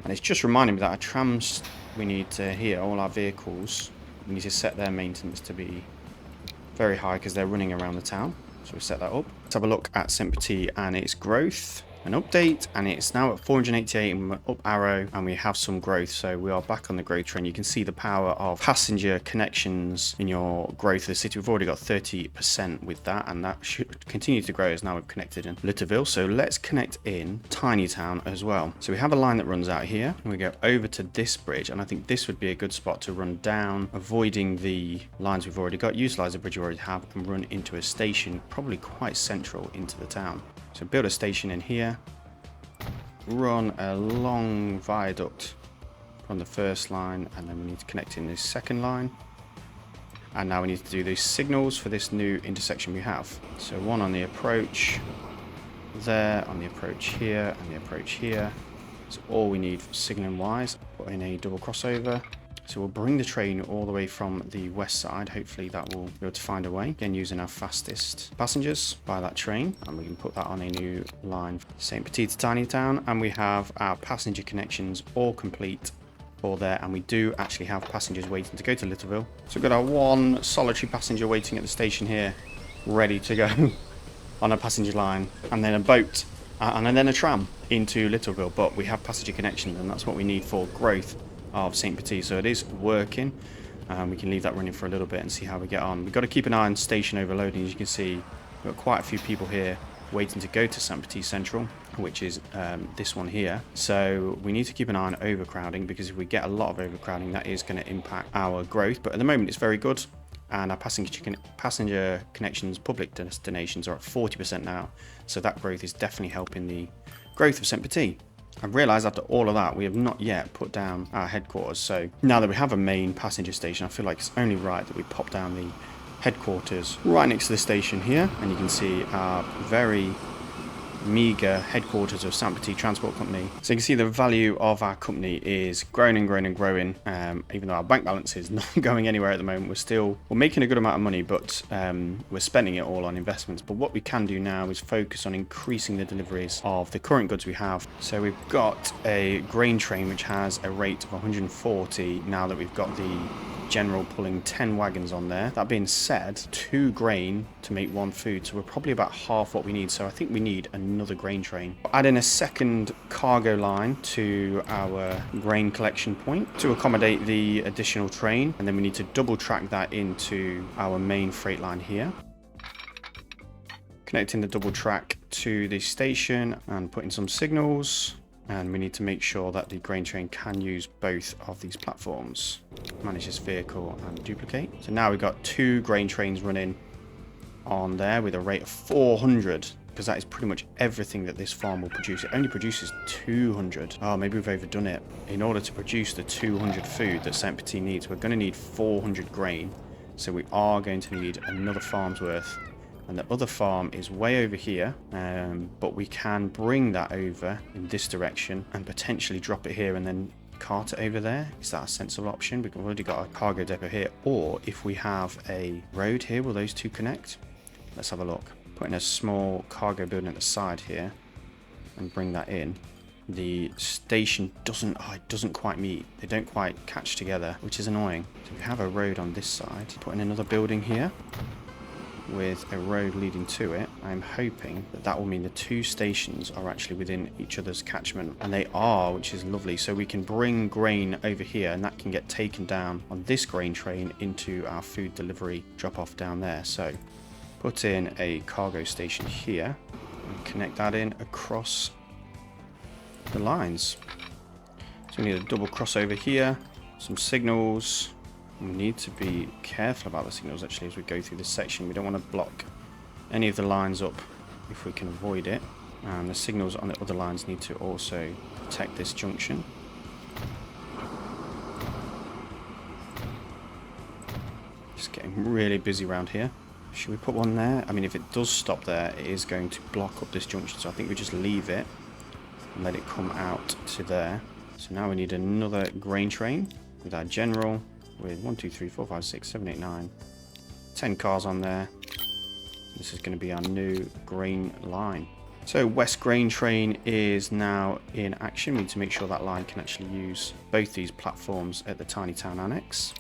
And it's just reminding me that our trams, we need to here, all our vehicles, we need to set their maintenance to be very high because they're running around the town. So we set that up. Let's have a look at St. Petite and its growth. An update, and it's now at 488 and we're up arrow, and we have some growth, so we are back on the growth train. You can see the power of passenger connections in your growth of the city. We've already got 30% with that, and that should continue to grow as now we've connected in Littleville. So let's connect in Tiny Town as well. So we have a line that runs out here, and we go over to this bridge, and I think this would be a good spot to run down, avoiding the lines we've already got, utilize the bridge we already have, and run into a station probably quite central into the town. So build a station in here, run a long viaduct from the first line, and then we need to connect in this second line. And now we need to do these signals for this new intersection we have. So one on the approach there, on the approach here, and the approach here. So all we need signaling wise. Put in a double crossover. So we'll bring the train all the way from the west side. Hopefully that will be able to find a way. Again, using our fastest passengers by that train. And we can put that on a new line. St. Petite to Tiny Town. And we have our passenger connections all complete for there. And we do actually have passengers waiting to go to Littleville. So we've got our one solitary passenger waiting at the station here, ready to go on a passenger line. And then a boat. And then a tram into Littleville. But we have passenger connections, and that's what we need for growth of St. Petite, so it is working. We can leave that running for a little bit and see how we get on. We've got to keep an eye on station overloading. As you can see, we've got quite a few people here waiting to go to St. Petite Central, which is this one here. So we need to keep an eye on overcrowding, because if we get a lot of overcrowding, that is going to impact our growth. But at the moment, it's very good, and our passenger connections, public destinations are at 40% now. So that growth is definitely helping the growth of St. Petite. I've realised after all of that, we have not yet put down our headquarters. So now that we have a main passenger station, I feel like it's only right that we pop down the headquarters right next to the station here. And you can see our very meagre headquarters of St. Petite Transport Company. So you can see the value of our company is growing and growing and growing. Even though our bank balance is not going anywhere at the moment, we're making a good amount of money, but we're spending it all on investments. But what we can do now is focus on increasing the deliveries of the current goods we have. So we've got a grain train which has a rate of 140 now that we've got the general pulling 10 wagons on there. That being said, 2 grain to make 1 food, so we're probably about half what we need. So I think we need another grain train. Add in a second cargo line to our grain collection point to accommodate the additional train, and then we need to double track that into our main freight line here. Connecting the double track to the station and putting some signals. And we need to make sure that the grain train can use both of these platforms. Manage this vehicle and duplicate. So now we've got 2 grain trains running on there with a rate of 400, because that is pretty much everything that this farm will produce. It only produces 200. Oh, maybe we've overdone it. In order to produce the 200 food that St. Petite needs, we're going to need 400 grain. So we are going to need another farm's worth and the other farm is way over here, but we can bring that over in this direction and potentially drop it here and then cart it over there. Is that a sensible option? We've already got a cargo depot here. Or if we have a road here, will those two connect? Let's have a look. Putting a small cargo building at the side here and bring that in. The station doesn't quite meet. They don't quite catch together, which is annoying. So we have a road on this side. Putting another building here with a road leading to it. I'm hoping that that will mean the two stations are actually within each other's catchment, and they are, which is lovely. So we can bring grain over here and that can get taken down on this grain train into our food delivery drop off down there. So put in a cargo station here and connect that in across the lines. So we need a double crossover here, some signals. We need to be careful about the signals actually as we go through this section. We don't want to block any of the lines up if we can avoid it. And the signals on the other lines need to also protect this junction. Just getting really busy around here. Should we put one there? I mean, if it does stop there, it is going to block up this junction. So I think we just leave it and let it come out to there. So now we need another grain train with our general with 1, 2, 3, 4, 5, 6, 7, 8, 9, 10 cars on there. This is going to be our new grain line. So West Grain Train is now in action. We need to make sure that line can actually use both these platforms at the Tiny Town Annex,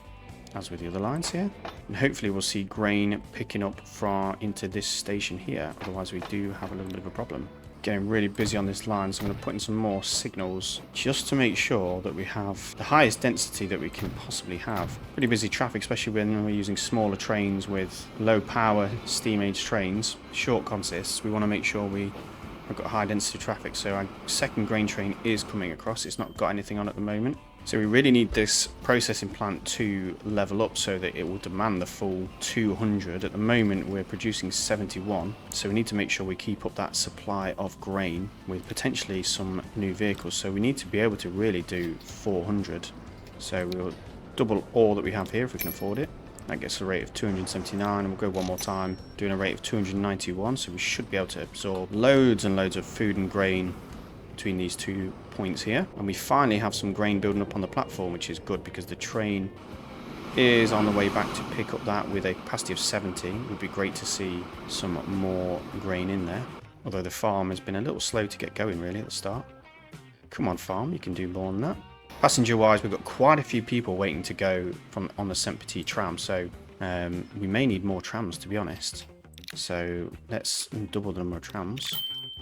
as with the other lines here. And hopefully we'll see grain picking up from into this station here. Otherwise we do have a little bit of a problem. Getting really busy on this line, so I'm going to put in some more signals just to make sure that we have the highest density that we can possibly have. Pretty busy traffic, especially when we're using smaller trains with low power steam age trains, short consists. We want to make sure we've got high density traffic. So our second grain train is coming across. It's not got anything on at the moment. So we really need this processing plant to level up so that it will demand the full 200. At the moment we're producing 71, so we need to make sure we keep up that supply of grain with potentially some new vehicles. So we need to be able to really do 400. So we'll double all that we have here if we can afford it. That gets a rate of 279, and we'll go one more time doing a rate of 291. So we should be able to absorb loads and loads of food and grain between these 2 points here. And we finally have some grain building up on the platform, which is good because the train is on the way back to pick up that with a capacity of 70. It would be great to see some more grain in there, although the farm has been a little slow to get going really at the start. Come on farm, you can do more than that. Passenger wise, we've got quite a few people waiting to go from on the Petite tram, so we may need more trams to be honest. So let's double the number of trams.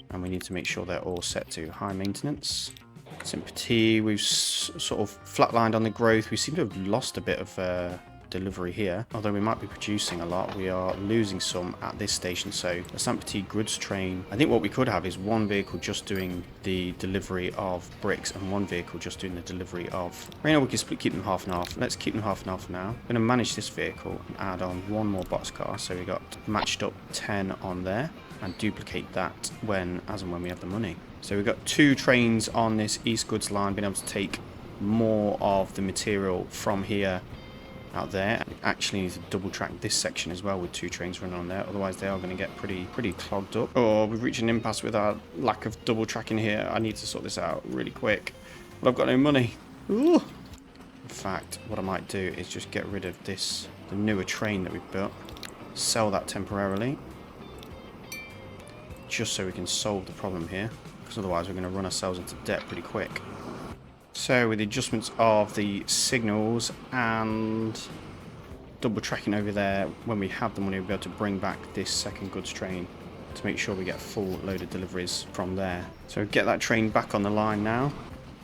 And we need to make sure they're all set to high maintenance. Petite, we've sort of flatlined on the growth. We seem to have lost a bit of delivery here. Although we might be producing a lot, we are losing some at this station. So the Petite goods train, I think what we could have is one vehicle just doing the delivery of bricks and one vehicle just doing the delivery of... Right now we can keep them half and half. Let's keep them half and half for now. I'm going to manage this vehicle and add on one more boxcar. So we got matched up 10 on there. And duplicate that as and when we have the money. So we've got 2 trains on this East Goods line, being able to take more of the material from here out there. We actually need to double track this section as well with 2 trains running on there, otherwise they are going to get pretty clogged up. Oh, we've reached an impasse with our lack of double tracking here. I need to sort this out really quick, but I've got no money. Ooh. In fact, what I might do is just get rid of this, the newer train that we've built, sell that temporarily, just so we can solve the problem here, because otherwise we're going to run ourselves into debt pretty quick. So with the adjustments of the signals and double tracking over there, when we have the money we'll be able to bring back this second goods train to make sure we get a full load of deliveries from there. So get that train back on the line now.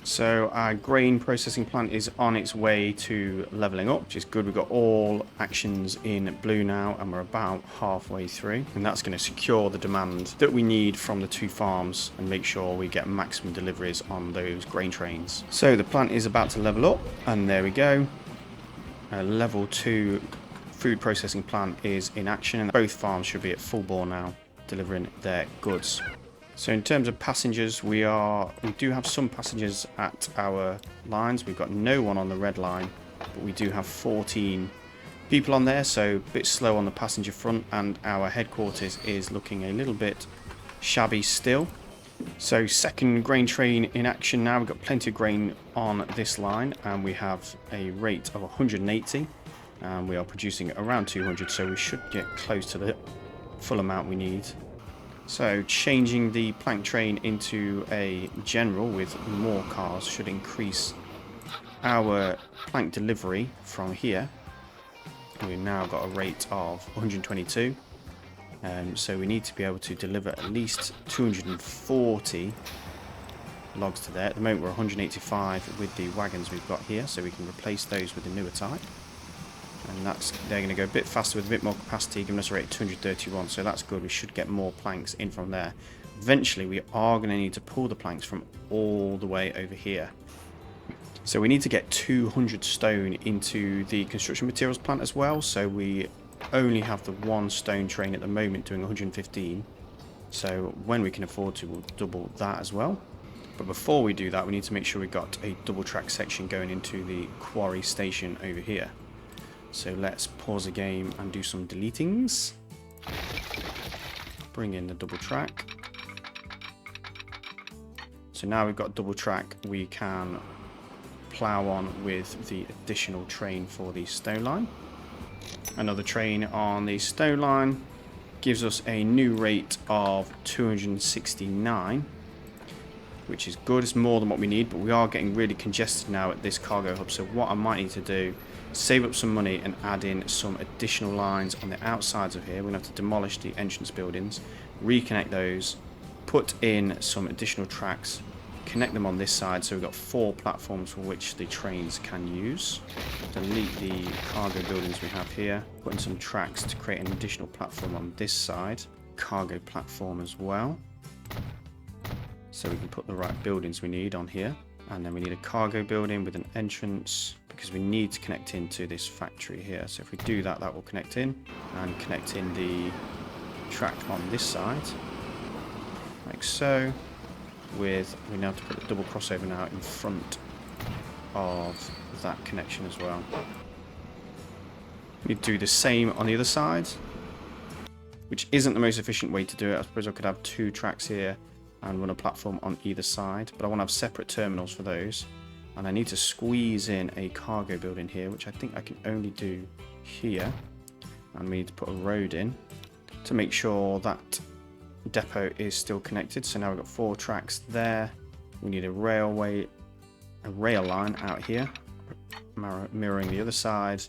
So our grain processing plant is on its way to leveling up, which is good. We've got all actions in blue now and we're about halfway through, and that's going to secure the demand that we need from the 2 farms and make sure we get maximum deliveries on those grain trains. So the plant is about to level up, and there we go. Level 2 food processing plant is in action, and both farms should be at full bore now, delivering their goods. So in terms of passengers, we do have some passengers at our lines. We've got no one on the red line, but we do have 14 people on there, so a bit slow on the passenger front, and our headquarters is looking a little bit shabby still. So second grain train in action now. We've got plenty of grain on this line, and we have a rate of 180, and we are producing around 200, so we should get close to the full amount we need. So changing the plank train into a general with more cars should increase our plank delivery from here. We've now got a rate of 122, so we need to be able to deliver at least 240 logs to there. At the moment we're 185 with the wagons we've got here, so we can replace those with the newer type. And they're going to go a bit faster with a bit more capacity, giving us a rate of 231, so that's good. We should get more planks in from there. Eventually we are going to need to pull the planks from all the way over here. So we need to get 200 stone into the construction materials plant as well, so we only have the one stone train at the moment doing 115. So when we can afford to, we'll double that as well. But before we do that, we need to make sure we've got a double track section going into the quarry station over here. So let's pause the game and do some deletings. Bring in the double track. So now we've got double track, we can plow on with the additional train for the stone line. Another train on the stone line gives us a new rate of 269, which is good. It's more than what we need, but we are getting really congested now at this cargo hub. So what I might need to do, save up some money and add in some additional lines on the outsides of here. We're going to have to demolish the entrance buildings, reconnect those, put in some additional tracks, connect them on this side, so we've got 4 platforms for which the trains can use. Delete the cargo buildings we have here, put in some tracks to create an additional platform on this side, cargo platform as well, so we can put the right buildings we need on here. And then we need a cargo building with an entrance, because we need to connect into this factory here. So if we do that, that will connect in, and connect in the track on this side, like so. We now have to put the double crossover now in front of that connection as well. We do the same on the other side, which isn't the most efficient way to do it. I suppose I could have 2 tracks here and run a platform on either side, but I want to have separate terminals for those. And I need to squeeze in a cargo building here, which I think I can only do here. And we need to put a road in to make sure that depot is still connected. So now we've got 4 tracks there. We need a rail line out here, mirroring the other side,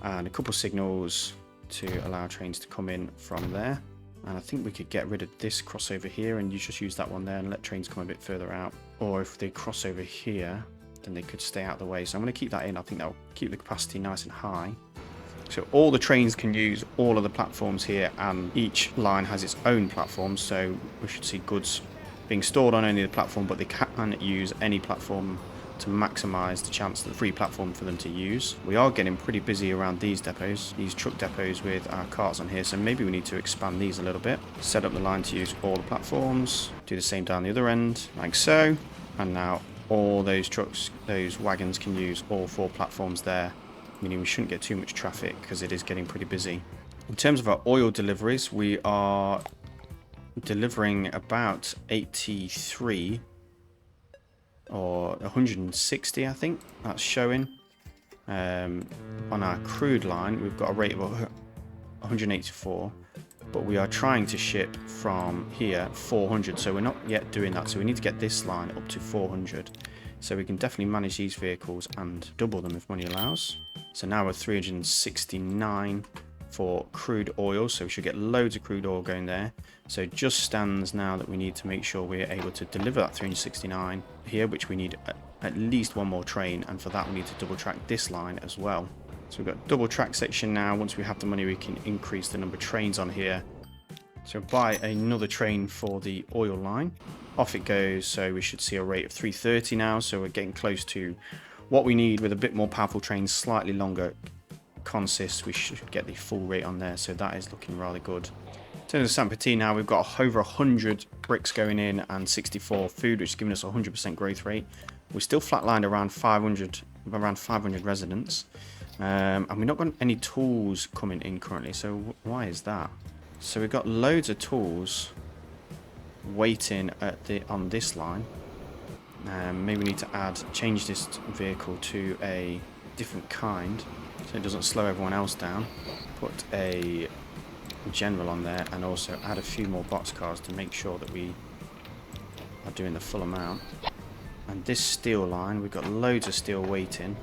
and a couple signals to allow trains to come in from there. And I think we could get rid of this crossover here and you just use that one there and let trains come a bit further out. Or if they cross over here, then they could stay out of the way. So I'm going to keep that in. I think that'll keep the capacity nice and high. So all the trains can use all of the platforms here, and each line has its own platform. So we should see goods being stored on only the platform, but they can't use any platform to maximize the chance of the free platform for them to use. We are getting pretty busy around these depots, these truck depots with our carts on here, so maybe we need to expand these a little bit. Set up the line to use all the platforms, do the same down the other end, like so. And now all those trucks, those wagons can use all 4 platforms there, meaning we shouldn't get too much traffic because it is getting pretty busy. In terms of our oil deliveries, we are delivering about 83 or 160, I think that's showing. On our crude line, we've got a rate of 184, but we are trying to ship from here 400, so we're not yet doing that. So we need to get this line up to 400, so we can definitely manage these vehicles and double them if money allows. So now we're 369 for crude oil, so we should get loads of crude oil going there. So it just stands now that we need to make sure we're able to deliver that 369 here, which we need at least 1 more train, and for that we need to double track this line as well. So we've got double track section now. Once we have the money, we can increase the number of trains on here. So buy another train for the oil line. Off it goes. So we should see a rate of 330 now, so we're getting close to what we need with a bit more powerful trains, slightly longer consist. We should get the full rate on there, so that is looking rather good. In terms of Petite now, we've got over 100 bricks going in and 64 food, which is giving us a 100% growth rate. We're still flatlined around 500 residents. And we've not got any tools coming in currently, so why is that? So we've got loads of tools waiting on this line. Maybe we need to change this vehicle to a different kind so it doesn't slow everyone else down. Put a general on there and also add a few more boxcars to make sure that we are doing the full amount. And this steel line, we've got loads of steel waiting,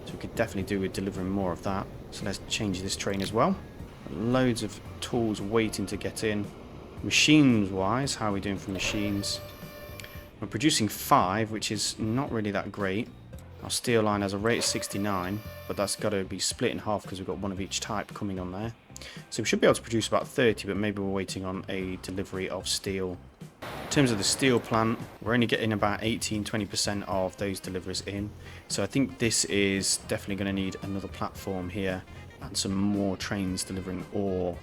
so we could definitely do with delivering more of that. So let's change this train as well. Loads of tools waiting to get in. Machines wise, how are we doing for machines? We're producing 5, which is not really that great. Our steel line has a rate of 69, but that's got to be split in half because we've got one of each type coming on there. So we should be able to produce about 30, but maybe we're waiting on a delivery of steel. In terms of the steel plant, we're only getting about 18-20% of those deliveries in. So I think this is definitely going to need another platform here and some more trains delivering ore.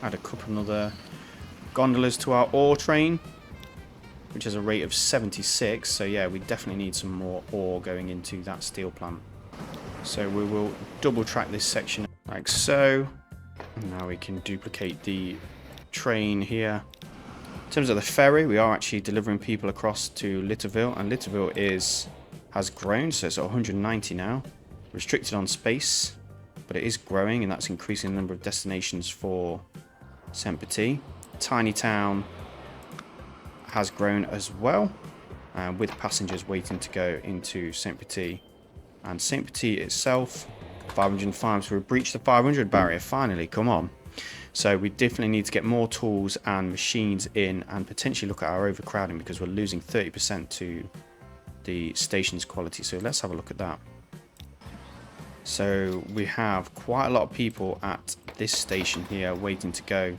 Add a couple of other gondolas to our ore train, which has a rate of 76. So yeah, we definitely need some more ore going into that steel plant. So we will double track this section like so. Now we can duplicate the train here. In terms of the ferry, we are actually delivering people across to Littleville, and Littleville has grown, so it's at 190 now. Restricted on space, but it is growing, and that's increasing the number of destinations for Petite. Tiny Town has grown as well, with passengers waiting to go into Petite. And Petite itself, 505, so we've breached the 500 barrier finally, come on. So we definitely need to get more tools and machines in and potentially look at our overcrowding because we're losing 30% to the station's quality. So let's have a look at that. So we have quite a lot of people at this station here waiting to go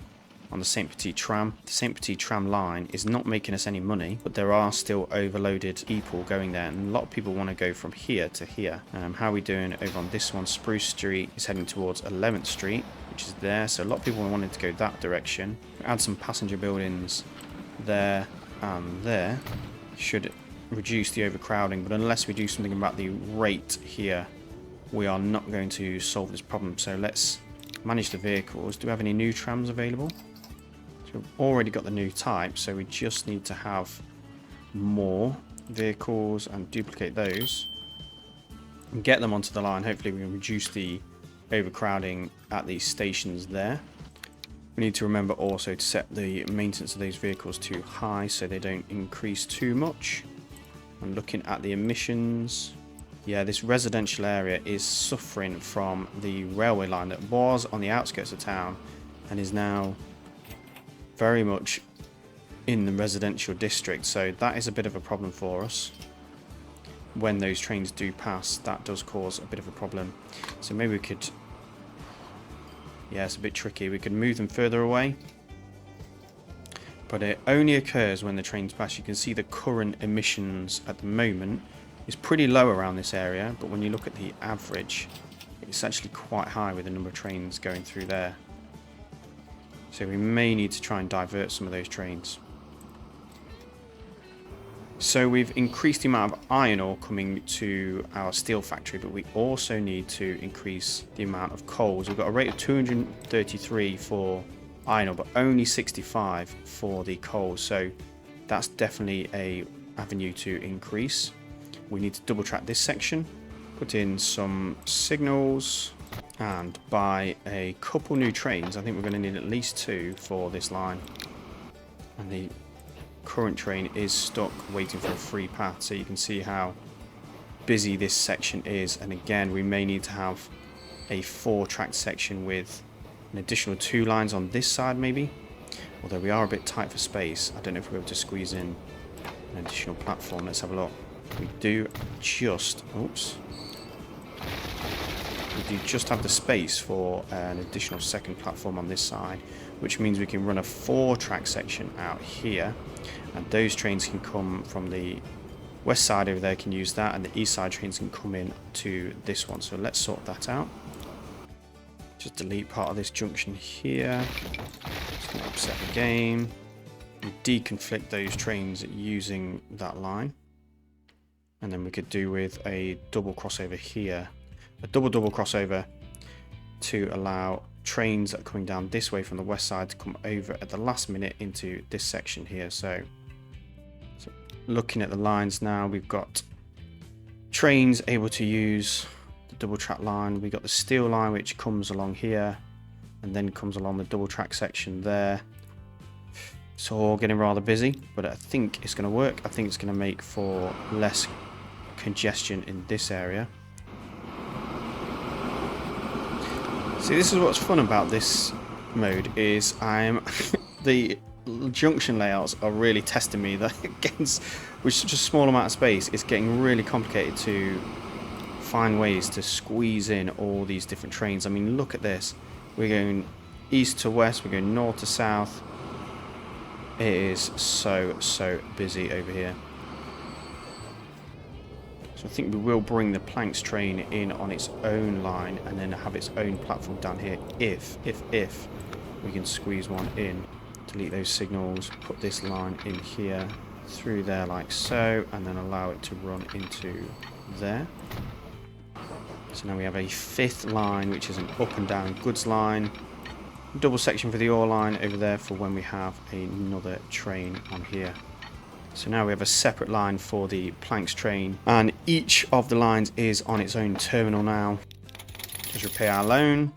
on the Petite tram. The Petite tram line is not making us any money, but there are still overloaded people going there, and a lot of people want to go from here to here. How are we doing over on this one? Spruce Street is heading towards 11th Street, which is there, so a lot of people wanted to go that direction. Add some passenger buildings there and there. Should reduce the overcrowding, but unless we do something about the rate here, we are not going to solve this problem. So let's manage the vehicles. Do we have any new trams available? So we've already got the new type, so we just need to have more vehicles and duplicate those and get them onto the line. Hopefully we can reduce the overcrowding at these stations there. We need to remember also to set the maintenance of those vehicles too high so they don't increase too much. And looking at the emissions, yeah, this residential area is suffering from the railway line that was on the outskirts of town and is now very much in the residential district, so that is a bit of a problem for us. When those trains do pass, that does cause a bit of a problem. So maybe we could, yeah, it's a bit tricky. We could move them further away, but it only occurs when the trains pass. You can see the current emissions at the moment is pretty low around this area, but when you look at the average, it's actually quite high with the number of trains going through there. So we may need to try and divert some of those trains. So we've increased the amount of iron ore coming to our steel factory, but we also need to increase the amount of coals. We've got a rate of 233 for iron ore, but only 65 for the coals. So that's definitely a avenue to increase. We need to double track this section, put in some signals, and buy a couple new trains. I think we're going to need at least 2 for this line. And the current train is stuck waiting for a free path, so you can see how busy this section is. And again, we may need to have a 4-track section with an additional 2 lines on this side maybe, although we are a bit tight for space. I don't know if we're able to squeeze in an additional platform. Let's have a look. We do just, oops, we do just have the space for an additional second platform on this side, which means we can run a 4-track section out here, and those trains can come from the west side over there, can use that, and the east side trains can come in to this one. So let's sort that out. Just delete part of this junction here. Just going to upset the game. And deconflict those trains using that line. And then we could do with a double crossover here. a double crossover to allow trains that are coming down this way from the west side to come over at the last minute into this section here. So looking at the lines now, we've got trains able to use the double track line. We've got the steel line which comes along here and then comes along the double track section there. It's all getting rather busy, but I think it's going to work. I think it's going to make for less congestion in this area. See, this is what's fun about this mode is the junction layouts are really testing me. That against with such a small amount of space, it's getting really complicated to find ways to squeeze in all these different trains. I mean, look at this. We're going east to west, we're going north to south. It is so busy over here. So I think we will bring the planks train in on its own line and then have its own platform down here if we can squeeze one in. Delete those signals, put this line in here, through there like so, and then allow it to run into there. So now we have a fifth line, which is an up and down goods line. Double section for the ore line over there for when we have another train on here. So now we have a separate line for the planks train, and each of the lines is on its own terminal now. Just repay our loan.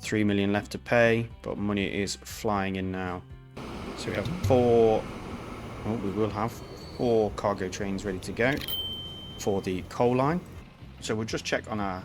3 million left to pay, but money is flying in now. So we have we will have 4 cargo trains ready to go for the coal line. So we'll just check on our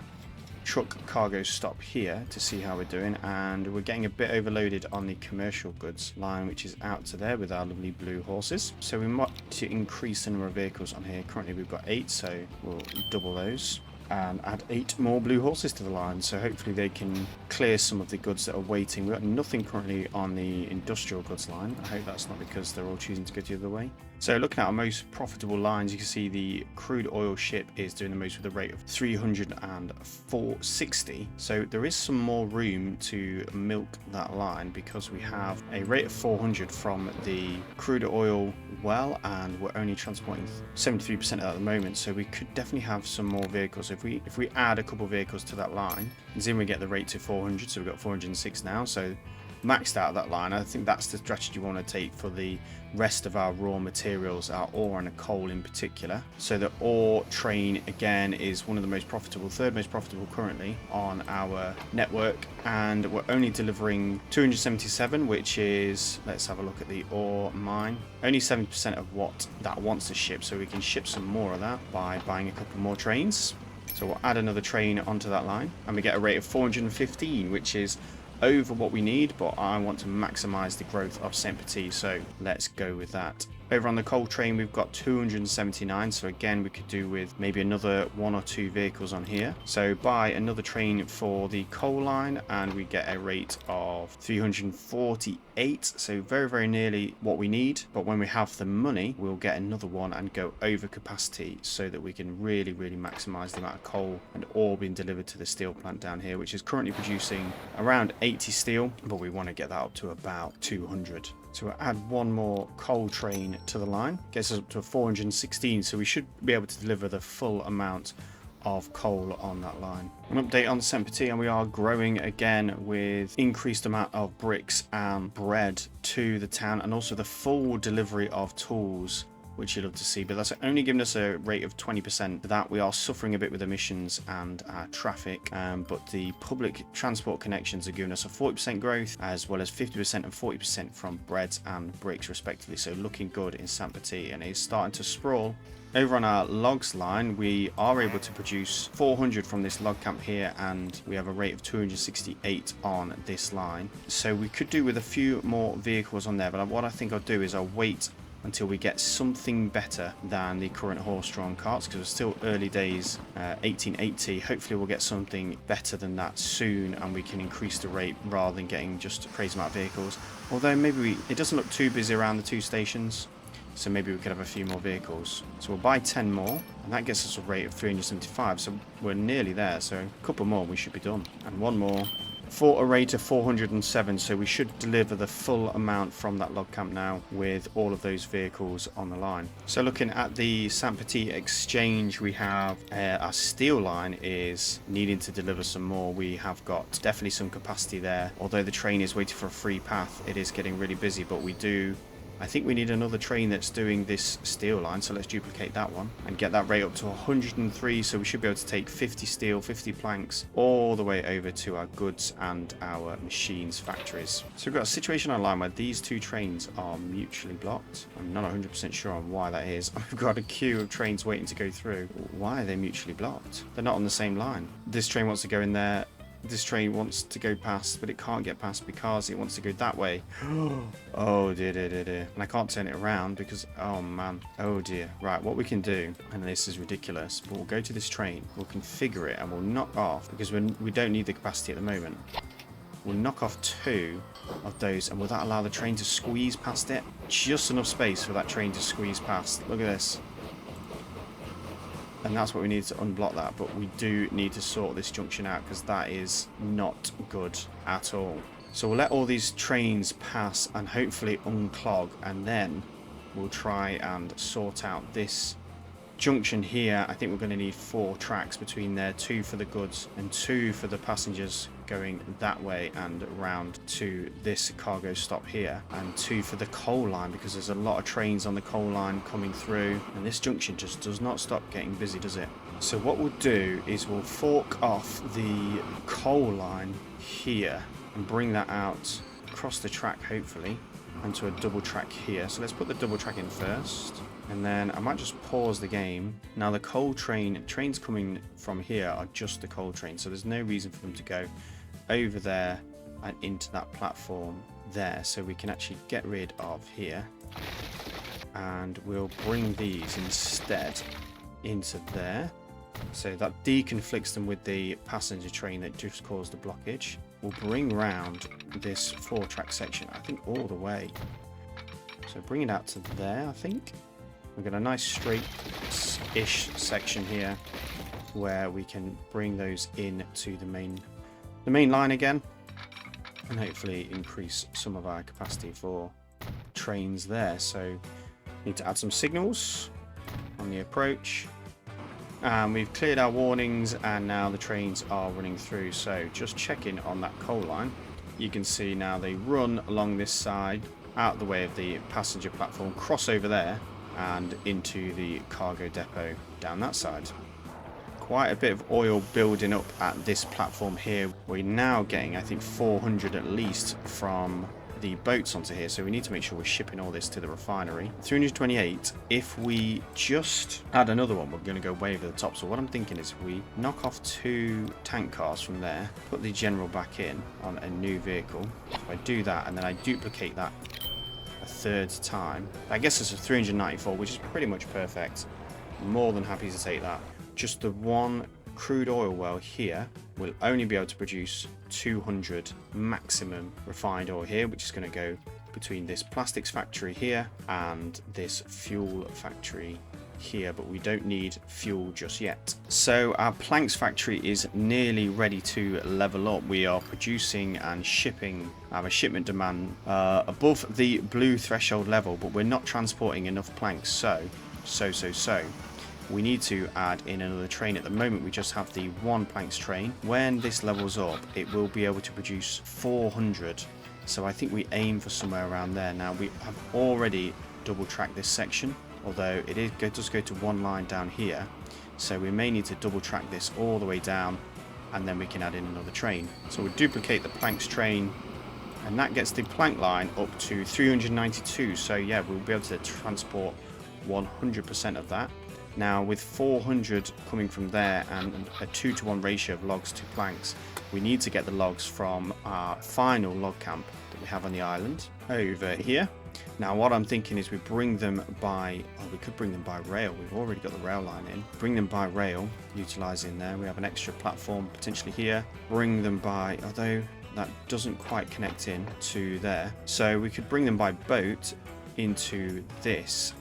truck cargo stop here to see how we're doing, and we're getting a bit overloaded on the commercial goods line, which is out to there with our lovely blue horses. So we might to increase the number of vehicles on here. Currently we've got 8, so we'll double those and add 8 more blue horses to the line, so hopefully they can clear some of the goods that are waiting. We've got nothing currently on the industrial goods line. I hope that's not because they're all choosing to go the other way. So looking at our most profitable lines, you can see the crude oil ship is doing the most with a rate of 304.60. So there is some more room to milk that line because we have a rate of 400 from the crude oil well, and we're only transporting 73% of that at the moment. So we could definitely have some more vehicles. If we add a couple of vehicles to that line, then we get the rate to 400. So we've got 406 now. So maxed out that line. I think that's the strategy we want to take for the rest of our raw materials, our ore and coal in particular. So the ore train again is one of the most profitable, third most profitable currently on our network, and we're only delivering 277, which is, let's have a look at the ore mine, only 70% of what that wants to ship. So we can ship some more of that by buying a couple more trains. So we'll add another train onto that line and we get a rate of 415, which is over what we need, but I want to maximize the growth of St. Petite, so let's go with that. Over on the coal train we've got 279, so again we could do with maybe another 1 or 2 vehicles on here. So buy another train for the coal line and we get a rate of 348, so very nearly what we need, but when we have the money we'll get another one and go over capacity so that we can really maximize the amount of coal and ore being delivered to the steel plant down here, which is currently producing around 80 steel, but we want to get that up to about 200. So we'll add one more coal train to the line, gets us up to 416, so we should be able to deliver the full amount of coal on that line. An update on St. Petite, and we are growing again with increased amount of bricks and bread to the town, and also the full delivery of tools, which you'd love to see, but that's only giving us a rate of 20%. For that we are suffering a bit with emissions and traffic, but the public transport connections are giving us a 40% growth, as well as 50% and 40% from breads and bricks respectively. So looking good in St. Petite, and it's starting to sprawl. Over on our logs line, we are able to produce 400 from this log camp here, and we have a rate of 268 on this line. So we could do with a few more vehicles on there, but what I think I'll do is I'll wait until we get something better than the current horse-drawn carts, because we're still early days, 1880. Hopefully we'll get something better than that soon, and we can increase the rate rather than getting just a crazy amount of vehicles. Although maybe it doesn't look too busy around the 2 stations, so maybe we could have a few more vehicles. So we'll buy 10 more, and that gets us a rate of 375, so we're nearly there. So a couple more we should be done, and one more for a rate of 407, so we should deliver the full amount from that log camp now with all of those vehicles on the line. So looking at the St. Petite exchange, we have our steel line is needing to deliver some more. We have got definitely some capacity there. Although the train is waiting for a free path, it is getting really busy, but I think we need another train that's doing this steel line, so let's duplicate that one and get that rate up to 103, so we should be able to take 50 steel, 50 planks, all the way over to our goods and our machines factories. So we've got a situation online where these two trains are mutually blocked. I'm not 100% sure on why that is. We've got a queue of trains waiting to go through. Why are they mutually blocked? They're not on the same line. This train wants to go in there. This train wants to go past, but it can't get past because it wants to go that way. Oh dear, dear, dear, dear. And I can't turn it around because, oh man, oh dear. Right, what we can do, and this is ridiculous, but we'll go to this train, we'll configure it, and we'll knock off, because we don't need the capacity at the moment. We'll knock off 2 of those, and will that allow the train to squeeze past it? Just enough space for that train to squeeze past. Look at this. And that's what we need to unblock that, but we do need to sort this junction out because that is not good at all. So we'll let all these trains pass and hopefully unclog, and then we'll try and sort out this junction here. I think we're going to need 4 tracks between there, 2 for the goods and 2 for the passengers going that way and around to this cargo stop here, and 2 for the coal line because there's a lot of trains on the coal line coming through, and this junction just does not stop getting busy, does it? So what we'll do is we'll fork off the coal line here and bring that out across the track hopefully onto a double track here. So let's put the double track in first, and then I might just pause the game. Now the coal trains coming from here are just the coal train, so there's no reason for them to go over there and into that platform there, so we can actually get rid of here, and we'll bring these instead into there, so that deconflicts them with the passenger train that just caused the blockage. We'll bring round this 4-track section, I think all the way, so bring it out to there. I think we've got a nice straight-ish section here where we can bring those in to the main line again, and hopefully increase some of our capacity for trains there. So need to add some signals on the approach, and we've cleared our warnings, and now the trains are running through. So just checking on that coal line, you can see now they run along this side out of the way of the passenger platform, cross over there and into the cargo depot down that side. Quite a bit of oil building up at this platform here. We're now getting, I think, 400 at least from the boats onto here, so we need to make sure we're shipping all this to the refinery. 328. If we just add another one, we're going to go way over the top. So what I'm thinking is we knock off 2 tank cars from there, put the general back in on a new vehicle. So I do that, and then I duplicate that a 3rd time. I guess it's a 394, which is pretty much perfect. More than happy to take that. Just the one crude oil well here will only be able to produce 200 maximum refined oil here, which is going to go between this plastics factory here and this fuel factory here, but we don't need fuel just yet. So our planks factory is nearly ready to level up. We are producing and shipping our shipment demand above the blue threshold level, but we're not transporting enough planks, so we need to add in another train. At the moment we just have the 1 planks train. When this levels up, it will be able to produce 400, so I think we aim for somewhere around there. Now we have already double tracked this section, although it does go to 1 line down here, so we may need to double track this all the way down, and then we can add in another train. So we'll duplicate the planks train, and that gets the plank line up to 392. So yeah, we'll be able to transport 100% of that. Now with 400 coming from there and a 2-to-1 ratio of logs to planks, we need to get the logs from our final log camp that we have on the island over here. Now what I'm thinking is we bring them by, we could bring them by rail. We've already got the rail line in. Bring them by rail, utilising there. We have an extra platform potentially here. Bring them by, although that doesn't quite connect in to there. So we could bring them by boat into this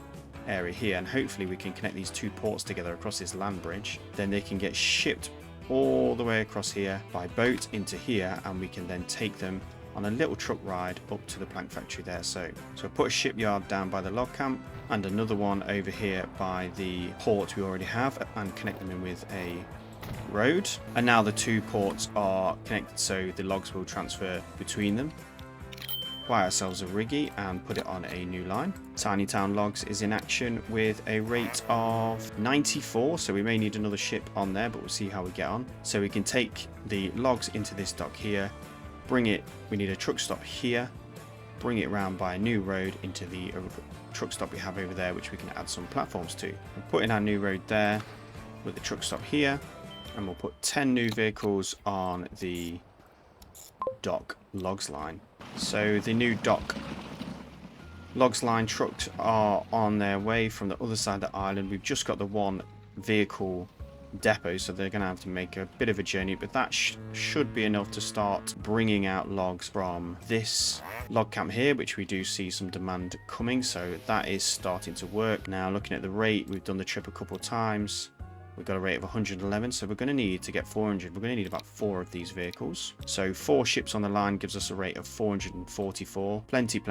area here, and hopefully we can connect these 2 ports together across this land bridge. Then they can get shipped all the way across here by boat into here, and we can then take them on a little truck ride up to the plank factory there. So we'll put a shipyard down by the log camp and another one over here by the port we already have, and connect them in with a road. And now the two ports are connected, so the logs will transfer between them. Buy ourselves a riggy and put it on a new line. Tiny Town Logs is in action with a rate of 94, so we may need another ship on there, but we'll see how we get on. So we can take the logs into this dock here, bring it, we need a truck stop here, bring it around by a new road into the truck stop we have over there, which we can add some platforms to. We'll put in our new road there with the truck stop here, and we'll put 10 new vehicles on the dock logs line. So the new dock logs line trucks are on their way from the other side of the island. We've just got the one vehicle depot, so they're going to have to make a bit of a journey, but that should be enough to start bringing out logs from this log camp here, which we do see some demand coming, so that is starting to work. Now looking at the rate, we've done the trip a couple of times. We've got a rate of 111, so we're going to need to get 400. We're going to need about 4 of these vehicles. So 4 ships on the line gives us a rate of 444. Plenty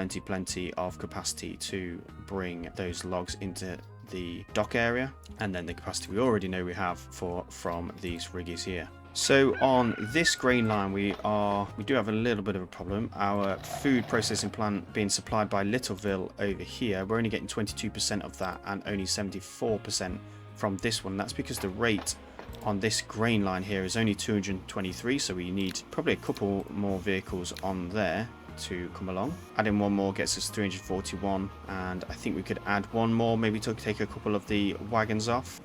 of capacity to bring those logs into the dock area, and then the capacity we already know we have from these riggies here. So on this grain line we do have a little bit of a problem. Our food processing plant being supplied by Littleville over here, we're only getting 22% of that and only 74% from this one. That's because the rate on this grain line here is only 223, so we need probably a couple more vehicles on there to come along. Adding one more gets us 341, and I think we could add one more, maybe to take a couple of the wagons off.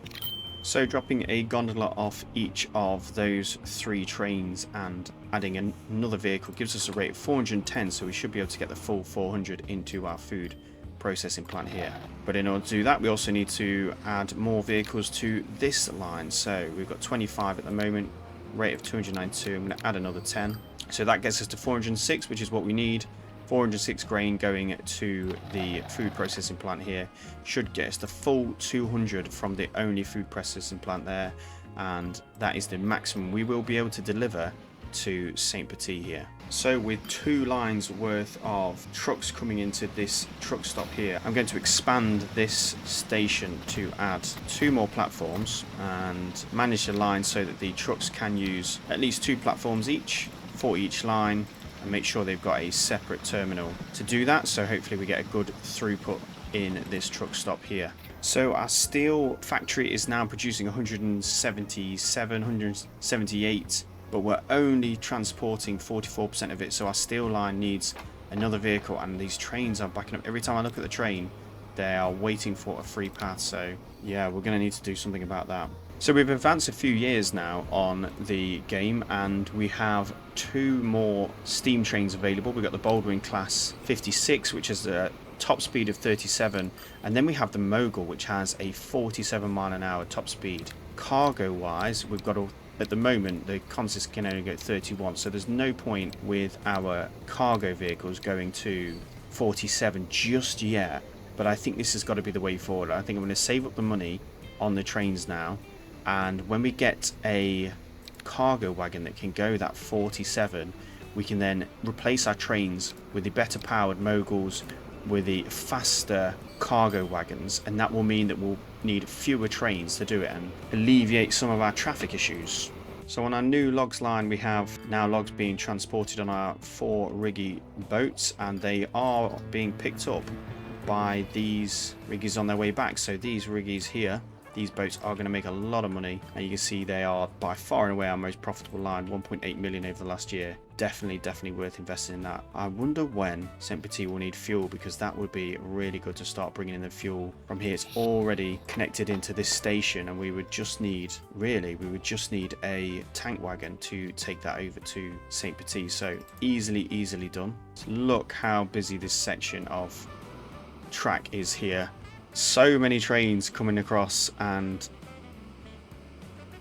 So dropping a gondola off each of those 3 trains and adding another vehicle gives us a rate of 410, so we should be able to get the full 400 into our food processing plant here. But in order to do that, we also need to add more vehicles to this line. So we've got 25 at the moment, rate of 292. I'm going to add another 10, so that gets us to 406, which is what we need. 406 grain going to the food processing plant here should get us the full 200 from the only food processing plant there, and that is the maximum we will be able to deliver to St. Petite here. So with 2 lines worth of trucks coming into this truck stop here, I'm going to expand this station to add 2 more platforms and manage the line so that the trucks can use at least 2 platforms each for each line, and make sure they've got a separate terminal to do that, so hopefully we get a good throughput in this truck stop here. So our steel factory is now producing 177, 178, but we're only transporting 44% of it, so our steel line needs another vehicle, and these trains are backing up. Every time I look at the train, they are waiting for a free path, so yeah, we're going to need to do something about that. So we've advanced a few years now on the game, and we have 2 more steam trains available. We've got the Baldwin class 56, which has a top speed of 37, and then we have the Mogul, which has a 47 mile an hour top speed. Cargo wise, we've got at the moment the consist can only go 31, so there's no point with our cargo vehicles going to 47 just yet, but I think this has got to be the way forward. I think I'm going to save up the money on the trains now, and when we get a cargo wagon that can go that 47, we can then replace our trains with the better powered Moguls with the faster cargo wagons, and that will mean that we'll need fewer trains to do it and alleviate some of our traffic issues. So on our new logs line, we have now logs being transported on our 4 riggy boats, and they are being picked up by these riggies on their way back. So these riggies here, these boats are going to make a lot of money, and you can see they are by far and away our most profitable line, 1.8 million over the last year. Definitely worth investing in that. I wonder when St. Petite will need fuel, because that would be really good to start bringing in the fuel from here. It's already connected into this station, and we would just need a tank wagon to take that over to St. Petite. So easily done. So look how busy this section of track is here. So many trains coming across and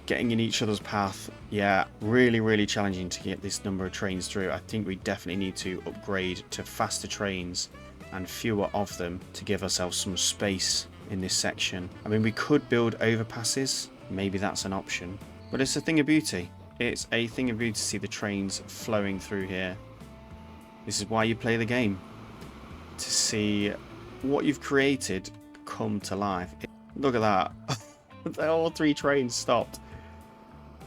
getting in each other's path. Yeah, really challenging to get this number of trains through. I think we definitely need to upgrade to faster trains and fewer of them to give ourselves some space in this section. I mean, we could build overpasses, maybe that's an option, But it's a thing of beauty. It's a thing of beauty to see the trains flowing through here. This is why you play the game. To see what you've created come to life. Look at that. All 3 trains stopped.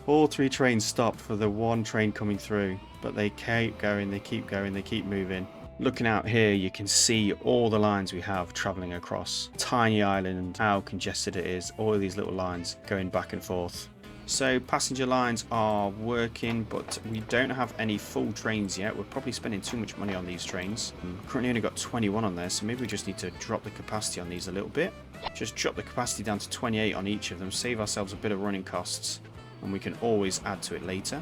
All 3 trains stopped for the one train coming through. But they keep going, they keep going, they keep moving. Looking out here, you can see all the lines we have travelling across Tiny Island, how congested it is, all of these little lines going back and forth. So passenger lines are working, but we don't have any full trains yet. We're probably spending too much money on these trains. Currently only got 21 on there, so maybe we just need to drop the capacity on these a little bit. Just drop the capacity down to 28 on each of them, save ourselves a bit of running costs, and we can always add to it later.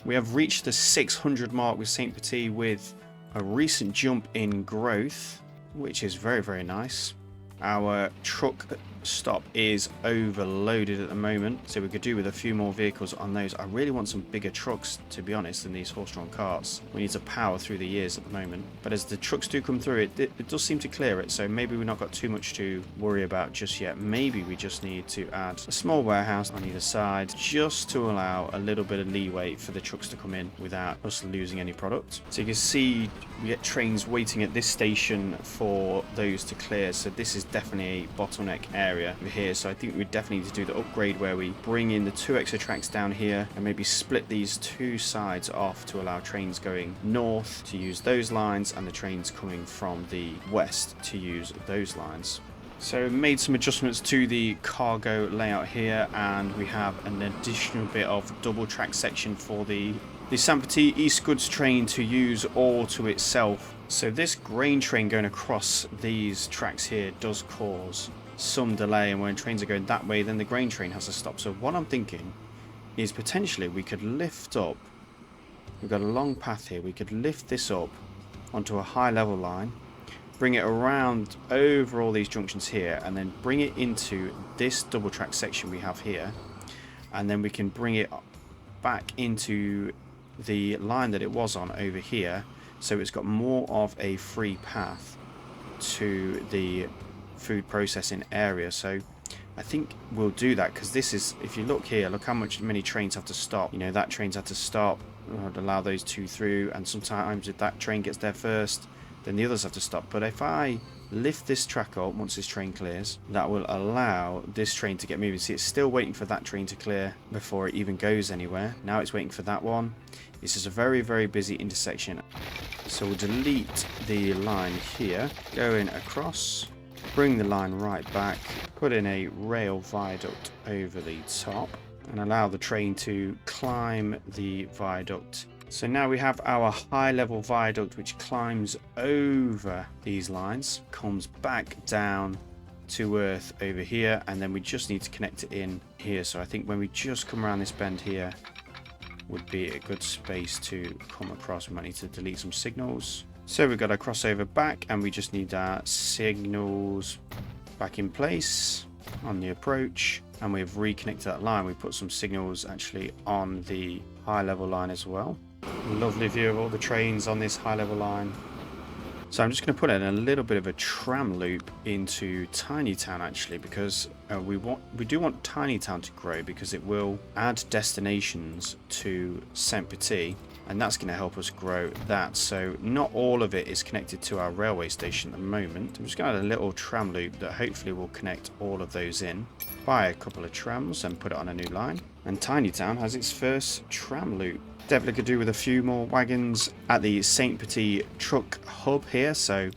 We have reached the 600 mark with St. Petite with a recent jump in growth, which is very, very nice. Our truck stop is overloaded at the moment, so we could do with a few more vehicles on those. I really want some bigger trucks, to be honest, than these horse-drawn carts. We need to power through the years at the moment, but as the trucks do come through, it does seem to clear it, so maybe we've not got too much to worry about just yet. Maybe we just need to add a small warehouse on either side, just to allow a little bit of leeway for the trucks to come in without us losing any product. So you can see we get trains waiting at this station for those to clear, so this is definitely a bottleneck area over here. So I think we definitely need to do the upgrade where we bring in the 2 extra tracks down here and maybe split these 2 sides off to allow trains going north to use those lines and the trains coming from the west to use those lines. So made some adjustments to the cargo layout here, and we have an additional bit of double track section for the St. Petite East Goods train to use all to itself. So this grain train going across these tracks here does cause some delay, and when trains are going that way, then the grain train has to stop. So what I'm thinking is potentially we could lift up, we've got a long path here, we could lift this up onto a high level line, bring it around over all these junctions here, and then bring it into this double track section we have here, and then we can bring it back into the line that it was on over here, so it's got more of a free path to the food processing area. So I think we'll do that, because this is, if you look here, look how many trains have to stop. You know, that train's had to stop, allow those 2 through, and sometimes if that train gets there first, then the others have to stop. But if I lift this track up once this train clears, that will allow this train to get moving. See, it's still waiting for that train to clear before it even goes anywhere. Now it's waiting for that one. This is a very, very busy intersection. So we'll delete the line here, going across, bring the line right back, put in a rail viaduct over the top, and allow the train to climb the viaduct. So now we have our high level viaduct which climbs over these lines, comes back down to earth over here, and then we just need to connect it in here. So I think when we just come around this bend here would be a good space to come across. We might need to delete some signals. So we've got our crossover back, and we just need our signals back in place on the approach, and we've reconnected that line. We put some signals actually on the high level line as well. Lovely view of all the trains on this high level line. So I'm just going to put in a little bit of a tram loop into Tiny Town actually, because we do want Tiny Town to grow, because it will add destinations to St. Petite, and that's going to help us grow that. So not all of it is connected to our railway station at the moment. I'm just going to add a little tram loop that hopefully will connect all of those in. Buy a couple of trams and put it on a new line, and Tiny Town has its first tram loop. Definitely could do with a few more wagons at the St. Petite truck hub here, so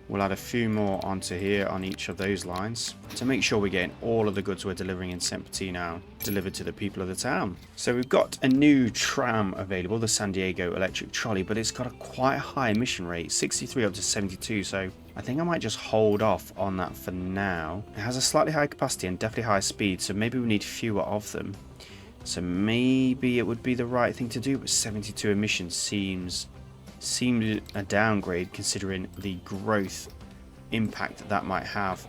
we'll add a few more onto here on each of those lines to make sure we're getting all of the goods we're delivering in St. Petite now delivered to the people of the town. So we've got a new tram available, the San Diego electric trolley, but it's got a quite high emission rate, 63 up to 72, so I think I might just hold off on that for now. It has a slightly higher capacity and definitely higher speed, so maybe we need fewer of them. So maybe it would be the right thing to do, but 72 emissions seems a downgrade considering the growth impact that might have.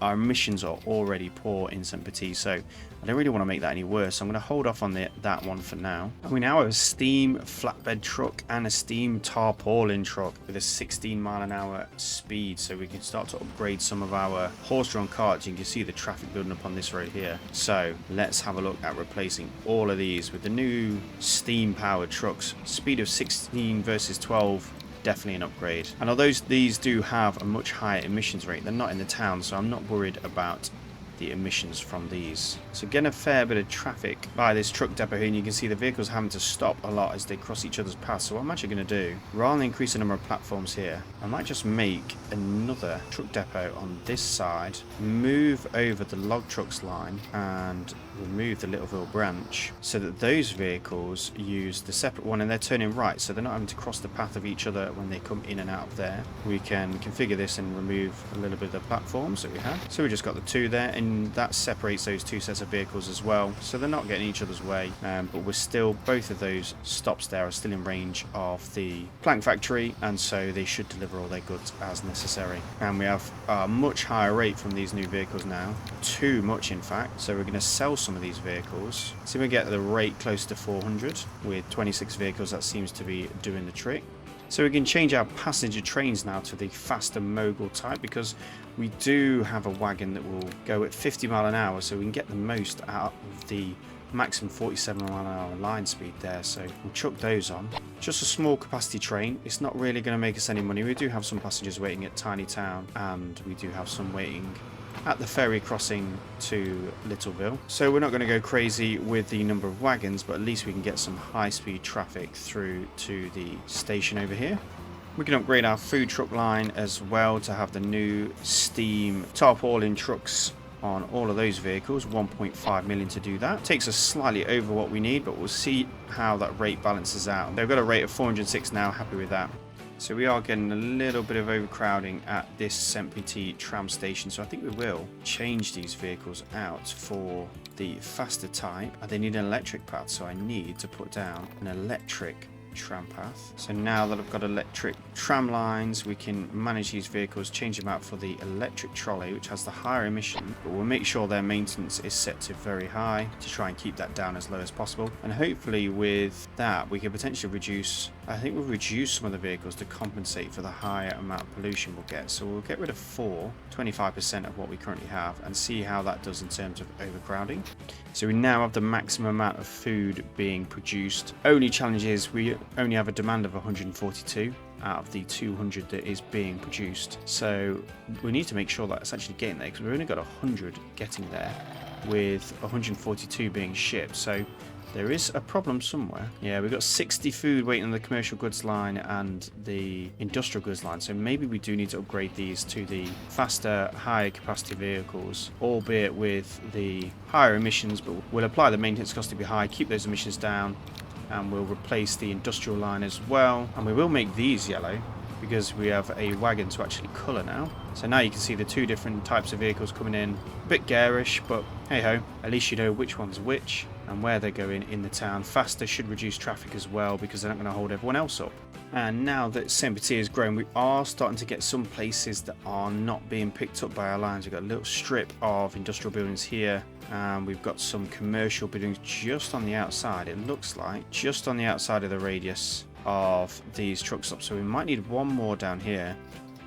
Our emissions are already poor in St. Petite, so I don't really want to make that any worse. So I'm going to hold off on that one for now. And we now have a steam flatbed truck and a steam tarpaulin truck with a 16 mile an hour speed, so we can start to upgrade some of our horse-drawn carts. You can see the traffic building up on this road here. So let's have a look at replacing all of these with the new steam powered trucks. Speed of 16 versus 12, definitely an upgrade. And although these do have a much higher emissions rate, they're not in the town, so I'm not worried about the emissions from these. So getting a fair bit of traffic by this truck depot here, and you can see the vehicles having to stop a lot as they cross each other's paths. So what I'm actually going to do, rather than increase the number of platforms here, I might just make another truck depot on this side, move over the log trucks line and remove the Littleville branch, so that those vehicles use the separate one and they're turning right, so they're not having to cross the path of each other when they come in and out of there. We can configure this and remove a little bit of the platforms that we have. So we just got the two there, and that separates those two sets of vehicles as well, so they're not getting each other's way, but we're still, both of those stops there are still in range of the plank factory, and so they should deliver all their goods as necessary. And we have a much higher rate from these new vehicles now, too much in fact, so we're going to sell some of these vehicles. See if we get the rate close to 400 with 26 vehicles. That seems to be doing the trick. So we can change our passenger trains now to the faster mogul type, because we do have a wagon that will go at 50 mile an hour, so we can get the most out of the maximum 47 mile an hour line speed there. So we'll chuck those on. Just a small capacity train. It's not really going to make us any money. We do have some passengers waiting at Tiny Town, and we do have some waiting at the ferry crossing to Littleville. So we're not going to go crazy with the number of wagons, but at least we can get some high-speed traffic through to the station over here. We can upgrade our food truck line as well to have the new steam tarpaulin trucks on all of those vehicles. 1.5 million to do that. Takes us slightly over what we need, but we'll see how that rate balances out. They've got a rate of 406 now, happy with that. So we are getting a little bit of overcrowding at this St. Petite tram station, so I think we will change these vehicles out for the faster type. They need an electric path, so I need to put down an electric tram path. So now that I've got electric tram lines, we can manage these vehicles, change them out for the electric trolley, which has the higher emission, but we'll make sure their maintenance is set to very high to try and keep that down as low as possible. And hopefully with that we can potentially reduce, I think we'll reduce some of the vehicles to compensate for the higher amount of pollution we'll get. So we'll get rid of 25% of what we currently have, and see how that does in terms of overcrowding. So we now have the maximum amount of food being produced. Only challenge is we only have a demand of 142 out of the 200 that is being produced. So we need to make sure that it's actually getting there, because we've only got 100 getting there with 142 being shipped. So there is a problem somewhere. Yeah, we've got 60 food waiting on the commercial goods line and the industrial goods line, so maybe we do need to upgrade these to the faster, higher capacity vehicles, albeit with the higher emissions, but we'll apply the maintenance cost to be high, keep those emissions down, and we'll replace the industrial line as well. And we will make these yellow, because we have a wagon to actually colour now. So now you can see the two different types of vehicles coming in. A bit garish, but hey ho, at least you know which one's which and where they're going in the town. Faster should reduce traffic as well, because they're not going to hold everyone else up. And now that St. Petite has grown, we are starting to get some places that are not being picked up by our lines. We've got a little strip of industrial buildings here, and we've got some commercial buildings just on the outside, it looks like, just on the outside of the radius of these truck stops. So we might need one more down here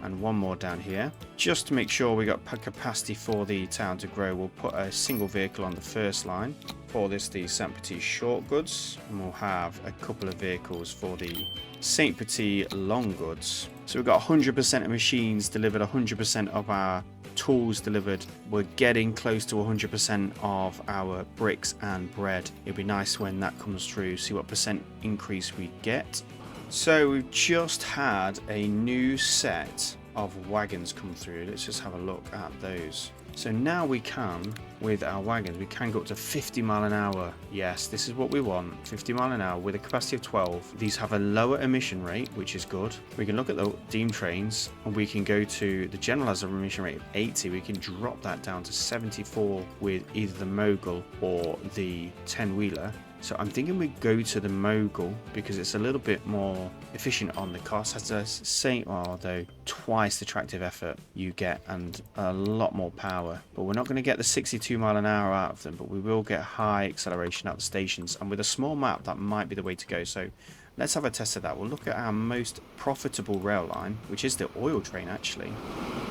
and one more down here, just to make sure we got capacity for the town to grow. We'll put a single vehicle on the first line, call this the St. Petite short goods, and we'll have a couple of vehicles for the St. Petite long goods. So we've got 100% of machines delivered, 100% of our tools delivered. We're getting close to 100% of our bricks and bread. It'd be nice when that comes through, see what percent increase we get. So we've just had a new set of wagons come through. Let's just have a look at those. So now we can, with our wagons, we can go up to 50 mile an hour. Yes, this is what we want, 50 mile an hour with a capacity of 12. These have a lower emission rate, which is good. We can look at the Deem trains, and we can go to, the general has an emission rate of 80. We can drop that down to 74 with either the Mogul or the 10-wheeler. So I'm thinking we go to the mogul because it's a little bit more efficient on the cost. Has the same, although twice the tractive effort you get and a lot more power. But we're not going to get the 62 mile an hour out of them, but we will get high acceleration at the stations. And with a small map, that might be the way to go. So let's have a test of that. We'll look at our most profitable rail line, which is the oil train actually.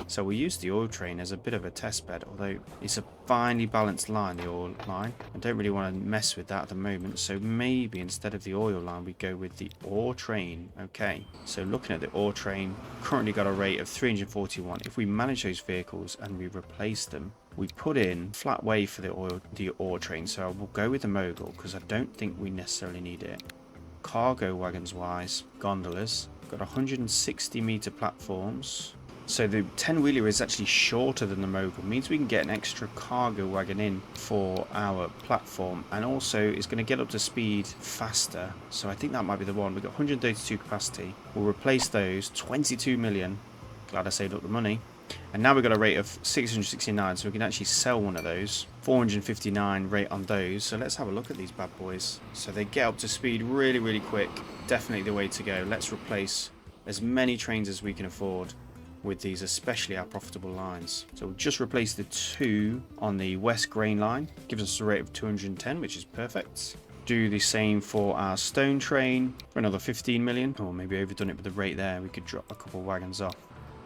So we use the oil train as a bit of a test bed, although it's a finely balanced line, the oil line. I don't really want to mess with that at the moment, so maybe instead of the oil line we go with the ore train. Okay, so looking at the ore train, currently got a rate of 341. If we manage those vehicles and we replace them, we put in flat way for the ore train. So I will go with the mogul because I don't think we necessarily need it. Cargo wagons wise, gondolas, got 160 meter platforms. So the 10-wheeler is actually shorter than the mogul, means we can get an extra cargo wagon in for our platform, and also it's going to get up to speed faster. So I think that might be the one. We've got 132 capacity. We'll replace those. 22 million. Glad I saved up the money. And now we've got a rate of 669, so we can actually sell one of those. 459 rate on those. So let's have a look at these bad boys. So they get up to speed really, really quick. Definitely the way to go. Let's replace as many trains as we can afford with these, especially our profitable lines. So we'll just replace the 2 on the West Grain line. Gives us a rate of 210, which is perfect. Do the same for our stone train for another 15 million. Or maybe overdone it with the rate there. We could drop a couple of wagons off.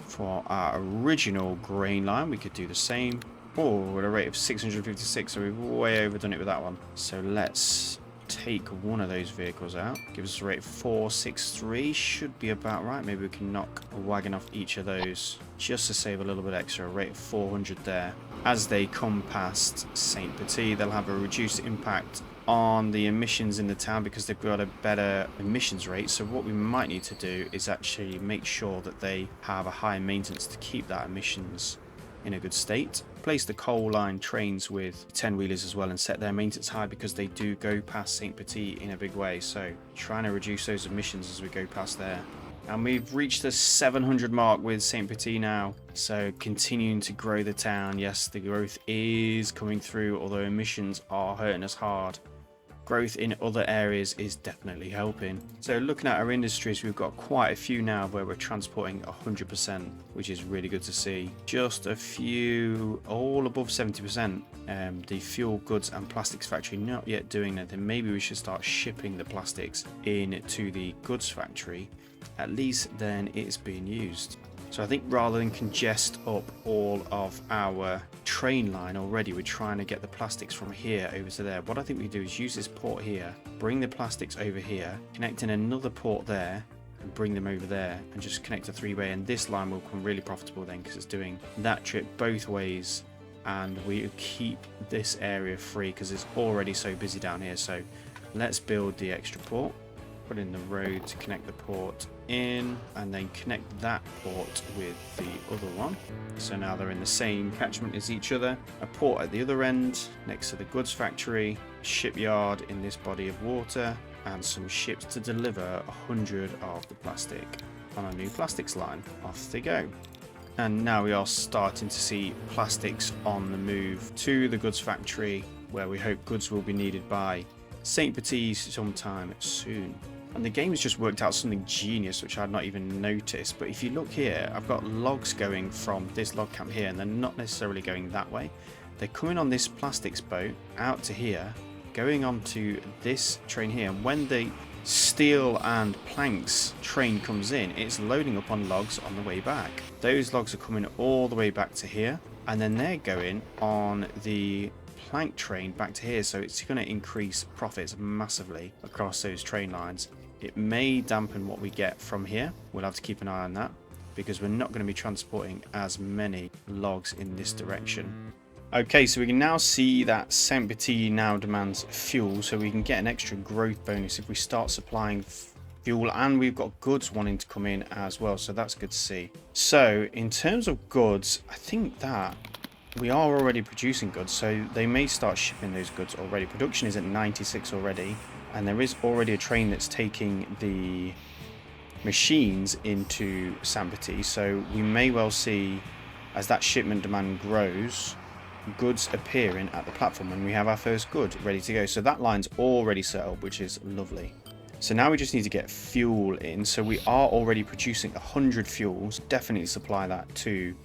For our original grain line, we could do the same. Oh, at a rate of 656, so we've way overdone it with that one. So let's take one of those vehicles out. Give us a rate of 463. Should be about right. Maybe we can knock a wagon off each of those just to save a little bit extra. A rate of 400 there. As they come past St. Petite, they'll have a reduced impact on the emissions in the town because they've got a better emissions rate. So what we might need to do is actually make sure that they have a high maintenance to keep that emissions in a good state. Place the coal line trains with 10-wheelers as well and set their maintenance high because they do go past St. Petite in a big way. So trying to reduce those emissions as we go past there. And we've reached the 700 mark with St. Petite now. So continuing to grow the town. Yes, the growth is coming through, although emissions are hurting us hard. Growth in other areas is definitely helping. So looking at our industries, we've got quite a few now where we're transporting 100%, which is really good to see. Just a few, all above 70%. The fuel, goods and plastics factory not yet doing anything. Maybe we should start shipping the plastics into the goods factory. At least then it's being used. So I think rather than congest up all of our train line already, we're trying to get the plastics from here over to there. What I think we do is use this port here, bring the plastics over here, connect in another port there, and bring them over there, and just connect a 3-way. And this line will become really profitable then because it's doing that trip both ways. And we keep this area free because it's already so busy down here. So let's build the extra port. Put in the road to connect the port in, and then connect that port with the other one. So now they're in the same catchment as each other. A port at the other end next to the goods factory, shipyard in this body of water, and some ships to deliver 100 of the plastic on a new plastics line. Off they go. And now we are starting to see plastics on the move to the goods factory, where we hope goods will be needed by St. Petite sometime soon. And the game has just worked out something genius which I had not even noticed. But if you look here, I've got logs going from this log camp here, and they're not necessarily going that way. They're coming on this plastics boat out to here, going on to this train here. And when the steel and planks train comes in, it's loading up on logs on the way back. Those logs are coming all the way back to here, and then they're going on the plank train back to here. So it's going to increase profits massively across those train lines. It may dampen what we get from here. We'll have to keep an eye on that because we're not going to be transporting as many logs in this direction. Okay, so we can now see that St. Petite now demands fuel, so we can get an extra growth bonus if we start supplying fuel, and we've got goods wanting to come in as well, so that's good to see. So in terms of goods, I think that we are already producing goods, so they may start shipping those goods already. Production is at 96 already, and there is already a train that's taking the machines into St. Petite, so we may well see, as that shipment demand grows, goods appearing at the platform, and we have our first good ready to go. So that line's already set up, which is lovely. So now we just need to get fuel in. So we are already producing 100 fuels. Definitely supply that to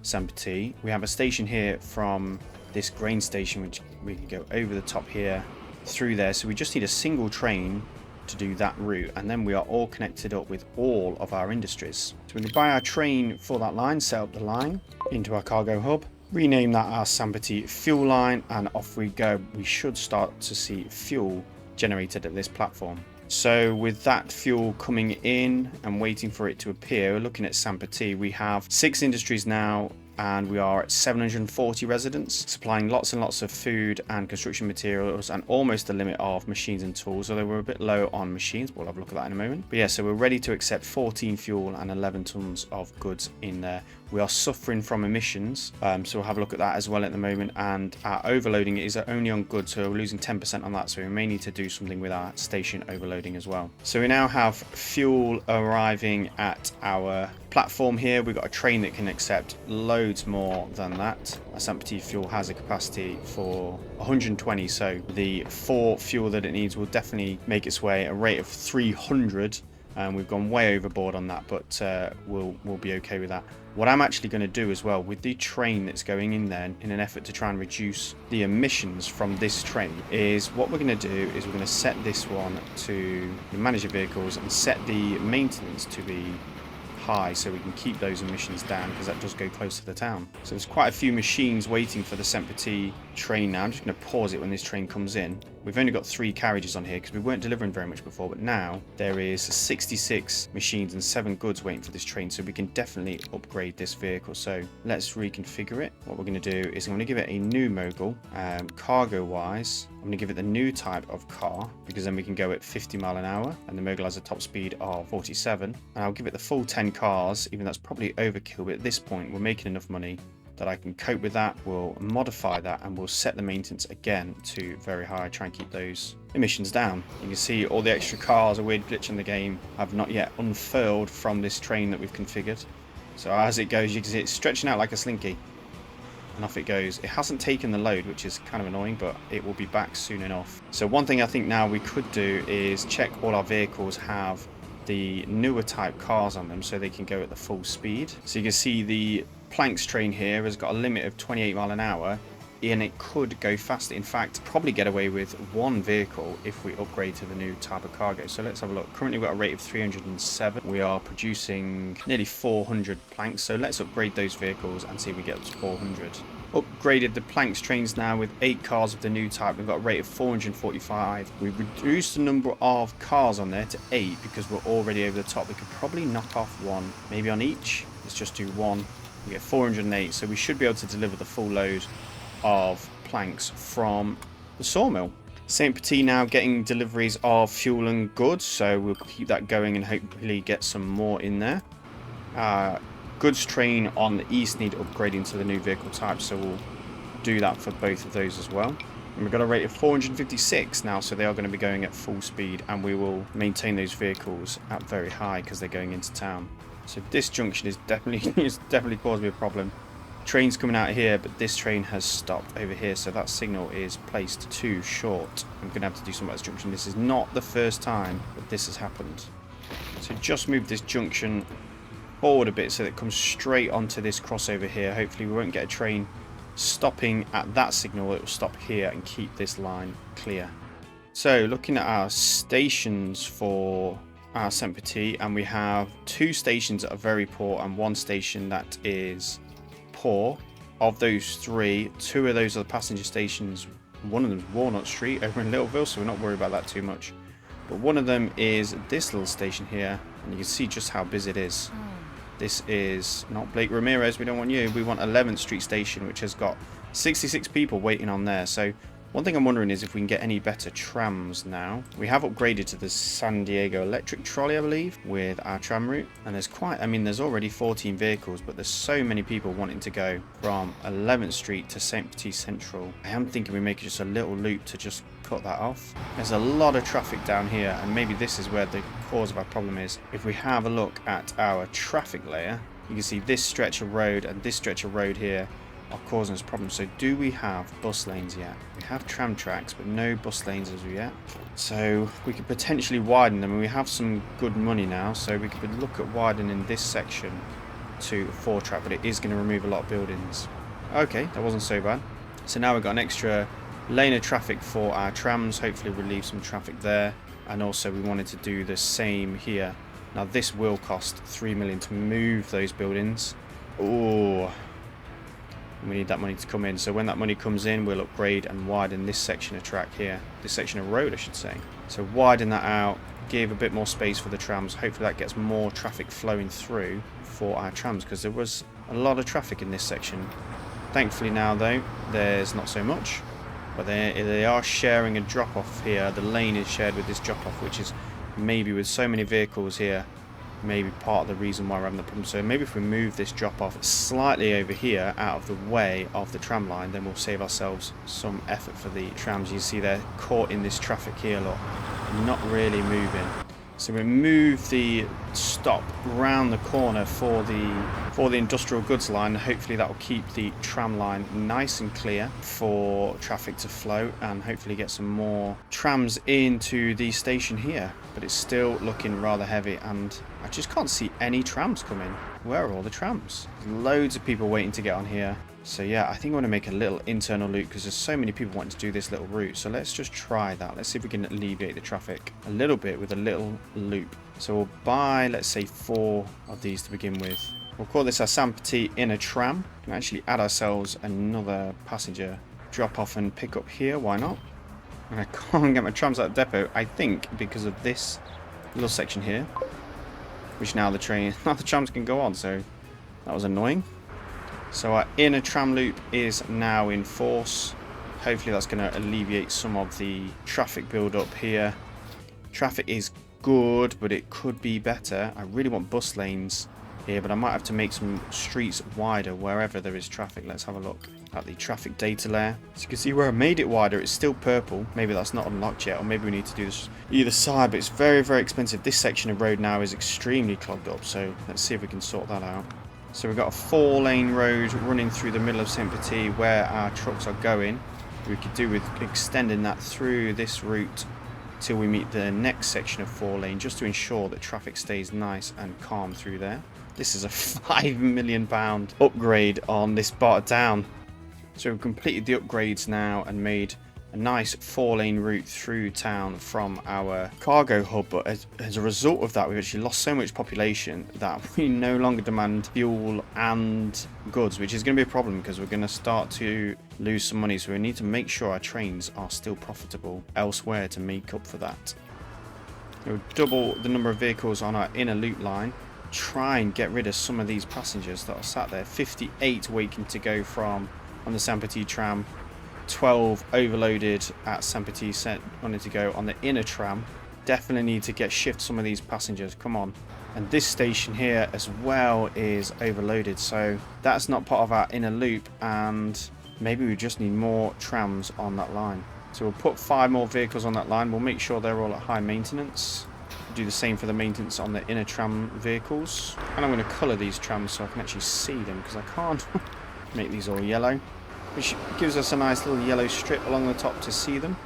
Petite. We have a station here from this grain station, which we can go over the top here through there. So we just need a single train to do that route, and then we are all connected up with all of our industries. So we can buy our train for that line, set up the line into our cargo hub, rename that our Petite fuel line, and off we go. We should start to see fuel generated at this platform. So with that fuel coming in and waiting for it to appear, we're looking at Petite. We have 6 industries now, and we are at 740 residents, supplying lots and lots of food and construction materials, and almost the limit of machines and tools, although we're a bit low on machines. We'll have a look at that in a moment. But yeah, so we're ready to accept 14 fuel and 11 tons of goods in there. We are suffering from emissions, so we'll have a look at that as well at the moment, and our overloading is only on goods, so we're losing 10% on that, so we may need to do something with our station overloading as well. So we now have fuel arriving at our platform here. We've got a train that can accept loads more than that. Our Petite fuel has a capacity for 120, so the 4 fuel that it needs will definitely make its way. A rate of 300, and we've gone way overboard on that, but we'll be okay with that. What I'm actually going to do as well with the train that's going in there, in an effort to try and reduce the emissions from this train, is what we're going to do is we're going to set this one to manage your vehicles and set the maintenance to be high, so we can keep those emissions down, because that does go close to the town. So there's quite a few machines waiting for the Petite train now. I'm just going to pause it when this train comes in. We've only got 3 carriages on here because we weren't delivering very much before, but now there is 66 machines and 7 goods waiting for this train, so we can definitely upgrade this vehicle. So let's reconfigure it. What we're going to do is I'm going to give it a new mogul. Cargo wise, I'm going to give it the new type of car, because then we can go at 50 mile an hour, and the mogul has a top speed of 47. And I'll give it the full 10 cars, even though that's probably overkill, but at this point we're making enough money that I can cope with that. We'll modify that, and we'll set the maintenance again to very high, try and keep those emissions down. You can see all the extra cars, a weird glitch in the game, have not yet unfurled from this train that we've configured. So as it goes, you can see it's stretching out like a slinky, and off it goes. It hasn't taken the load, which is kind of annoying, but it will be back soon enough. So one thing I think now we could do is check all our vehicles have the newer type cars on them, so they can go at the full speed. So you can see the planks train here has got a limit of 28 mile an hour, and it could go faster. In fact, probably get away with 1 vehicle if we upgrade to the new type of cargo. So let's have a look. Currently we've got a rate of 307. We are producing nearly 400 planks, so let's upgrade those vehicles and see if we get up to 400. Upgraded the planks trains now with 8 cars of the new type. We've got a rate of 445. We've reduced the number of cars on there to 8 because we're already over the top. We could probably knock off 1, maybe on each. Let's just do 1. We get 408, so we should be able to deliver the full load of planks from the sawmill. Petite now getting deliveries of fuel and goods, so we'll keep that going and hopefully get some more in there. Goods train on the east need upgrading to the new vehicle type, so we'll do that for both of those as well. And we've got a rate of 456 now, so they are going to be going at full speed, and we will maintain those vehicles at very high because they're going into town. So this junction is definitely caused me a problem. Train's coming out here, but this train has stopped over here, so that signal is placed too short. I'm going to have to do something about this junction. This is not the first time that this has happened. So just move this junction forward a bit so that it comes straight onto this crossover here. Hopefully we won't get a train stopping at that signal. It will stop here and keep this line clear. So looking at our stations for our Petite, and we have 2 stations that are very poor and 1 station that is poor. Of those 3, 2 of those are the passenger stations. One of them is Walnut Street over in Littleville, so we're not worried about that too much. But one of them is this little station here, and you can see just how busy it is. This is not Blake Ramirez, we don't want you. We want 11th Street Station, which has got 66 people waiting on there. So one thing I'm wondering is if we can get any better trams now. We have upgraded to the San Diego electric trolley, I believe, with our tram route. And there's there's already 14 vehicles, but there's so many people wanting to go from 11th Street to St. Petite Central. I am thinking we make just a little loop to just cut that off. There's a lot of traffic down here, and maybe this is where the cause of our problem is. If we have a look at our traffic layer, you can see this stretch of road and this stretch of road here are causing us problems. So do we have bus lanes yet? We have tram tracks, but no bus lanes as of yet. So we could potentially widen them, and we have some good money now, so we could look at widening this section to 4-track, but it is going to remove a lot of buildings. Okay, that wasn't so bad. So now we've got an extra lane of traffic for our trams, hopefully relieve some traffic there. And also we wanted to do the same here. Now this will cost 3 million to move those buildings. Oh, we need that money to come in. So when that money comes in, we'll upgrade and widen this section of track here. This section of road, I should say. So widen that out, give a bit more space for the trams. Hopefully that gets more traffic flowing through for our trams, because there was a lot of traffic in this section. Thankfully now though, there's not so much. But they are sharing a drop-off here. The lane is shared with this drop-off, which is maybe with so many vehicles here, maybe part of the reason why we're having the problem. So maybe if we move this drop-off slightly over here out of the way of the tram line, then we'll save ourselves some effort for the trams. You see they're caught in this traffic here, look, not really moving. So we move the stop round the corner for the industrial goods line. Hopefully that will keep the tram line nice and clear for traffic to flow, and hopefully get some more trams into the station here. But it's still looking rather heavy, and I just can't see any trams coming. Where are all the trams? Loads of people waiting to get on here. So yeah, I think I want to make a little internal loop, because there's so many people wanting to do this little route. So let's just try that. Let's see if we can alleviate the traffic a little bit with a little loop. So we'll buy, let's say, 4 of these to begin with. We'll call this our Petite inner tram. We can actually add ourselves another passenger drop off and pick up here. Why not? And I can't get my trams out of the depot, I think, because of this little section here, which now the trams can go on. So that was annoying. So our inner tram loop is now in force. Hopefully that's going to alleviate some of the traffic build up here. Traffic is good, but it could be better. I really want bus lanes here, but I might have to make some streets wider wherever there is traffic. Let's have a look at the traffic data layer. So you can see where I made it wider, it's still purple. Maybe that's not unlocked yet, or maybe we need to do this either side, but it's very, very expensive. This section of road now is extremely clogged up, so let's see if we can sort that out. So we've got a 4-lane road running through the middle of St. Petite where our trucks are going. We could do with extending that through this route till we meet the next section of 4-lane, just to ensure that traffic stays nice and calm through there. This is a £5 million upgrade on this part of town. So we've completed the upgrades now and made a nice 4-lane route through town from our cargo hub, but as a result of that, we've actually lost so much population that we no longer demand fuel and goods, which is going to be a problem, because we're going to start to lose some money. So we need to make sure our trains are still profitable elsewhere to make up for that. We'll double the number of vehicles on our inner loop line, try and get rid of some of these passengers that are sat there. 58 waiting to go from on the St. Petite tram, 12 overloaded at St. Petite wanted to go on the inner tram. Definitely need to shift some of these passengers, come on. And this station here as well is overloaded, so that's not part of our inner loop, and maybe we just need more trams on that line. So we'll put 5 more vehicles on that line. We'll make sure they're all at high maintenance. Do the same for the maintenance on the inner tram vehicles. And I'm going to colour these trams so I can actually see them, because I can't make these all yellow, which gives us a nice little yellow strip along the top to see them.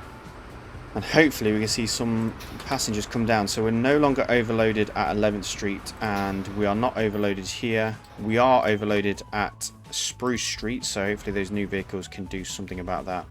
And hopefully we can see some passengers come down. So we're no longer overloaded at 11th Street, and we are not overloaded here. We are overloaded at Spruce Street, so hopefully those new vehicles can do something about that.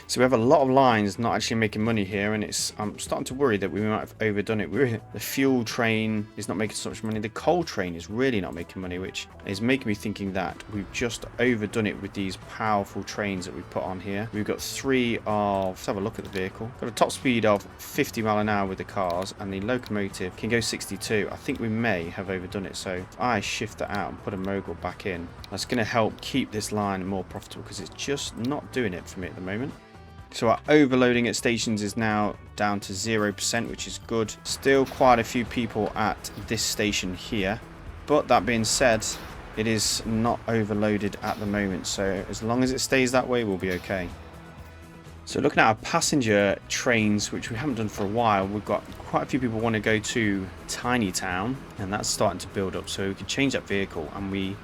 So we have a lot of lines not actually making money here, and I'm starting to worry that we might have overdone it. The fuel train is not making so much money. The coal train is really not making money, which is making me thinking that we've just overdone it with these powerful trains that we put on here. We've got 3 of... Let's have a look at the vehicle. Got a top speed of 50 mile an hour with the cars, and the locomotive can go 62. I think we may have overdone it, so if I shift that out and put a mogul back in, that's going to help keep this line more profitable, because it's just not doing it for me at the moment. So our overloading at stations is now down to 0%, which is good. Still quite a few people at this station here, but that being said, it is not overloaded at the moment, so as long as it stays that way, we'll be okay. So looking at our passenger trains, which we haven't done for a while, we've got quite a few people want to go to Tiny Town, and that's starting to build up, so we could change that vehicle, and we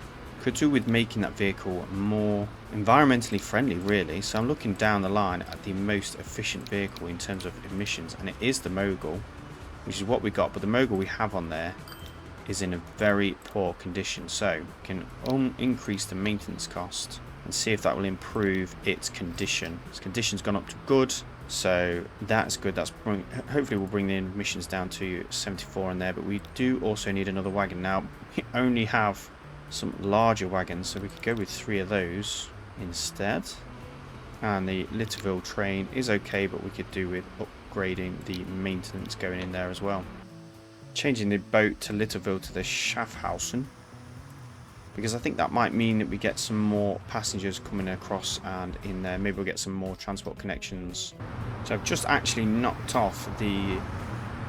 Could do with making that vehicle more environmentally friendly, really. So I'm looking down the line at the most efficient vehicle in terms of emissions, and it is the Mogul, which is what we got. But the Mogul we have on there is in a very poor condition, so we can increase the maintenance cost and see if that will improve its condition. Its condition's gone up to good, so that's good. Hopefully we'll bring the emissions down to 74 in there. But we do also need another wagon. Now we only have some larger wagons, so we could go with 3 of those instead. And the Littleville train is okay, but we could do with upgrading the maintenance going in there as well. Changing the boat to Littleville to the Schaffhausen, because I think that might mean that we get some more passengers coming across and in there. Maybe we'll get some more transport connections. So I've just actually knocked off the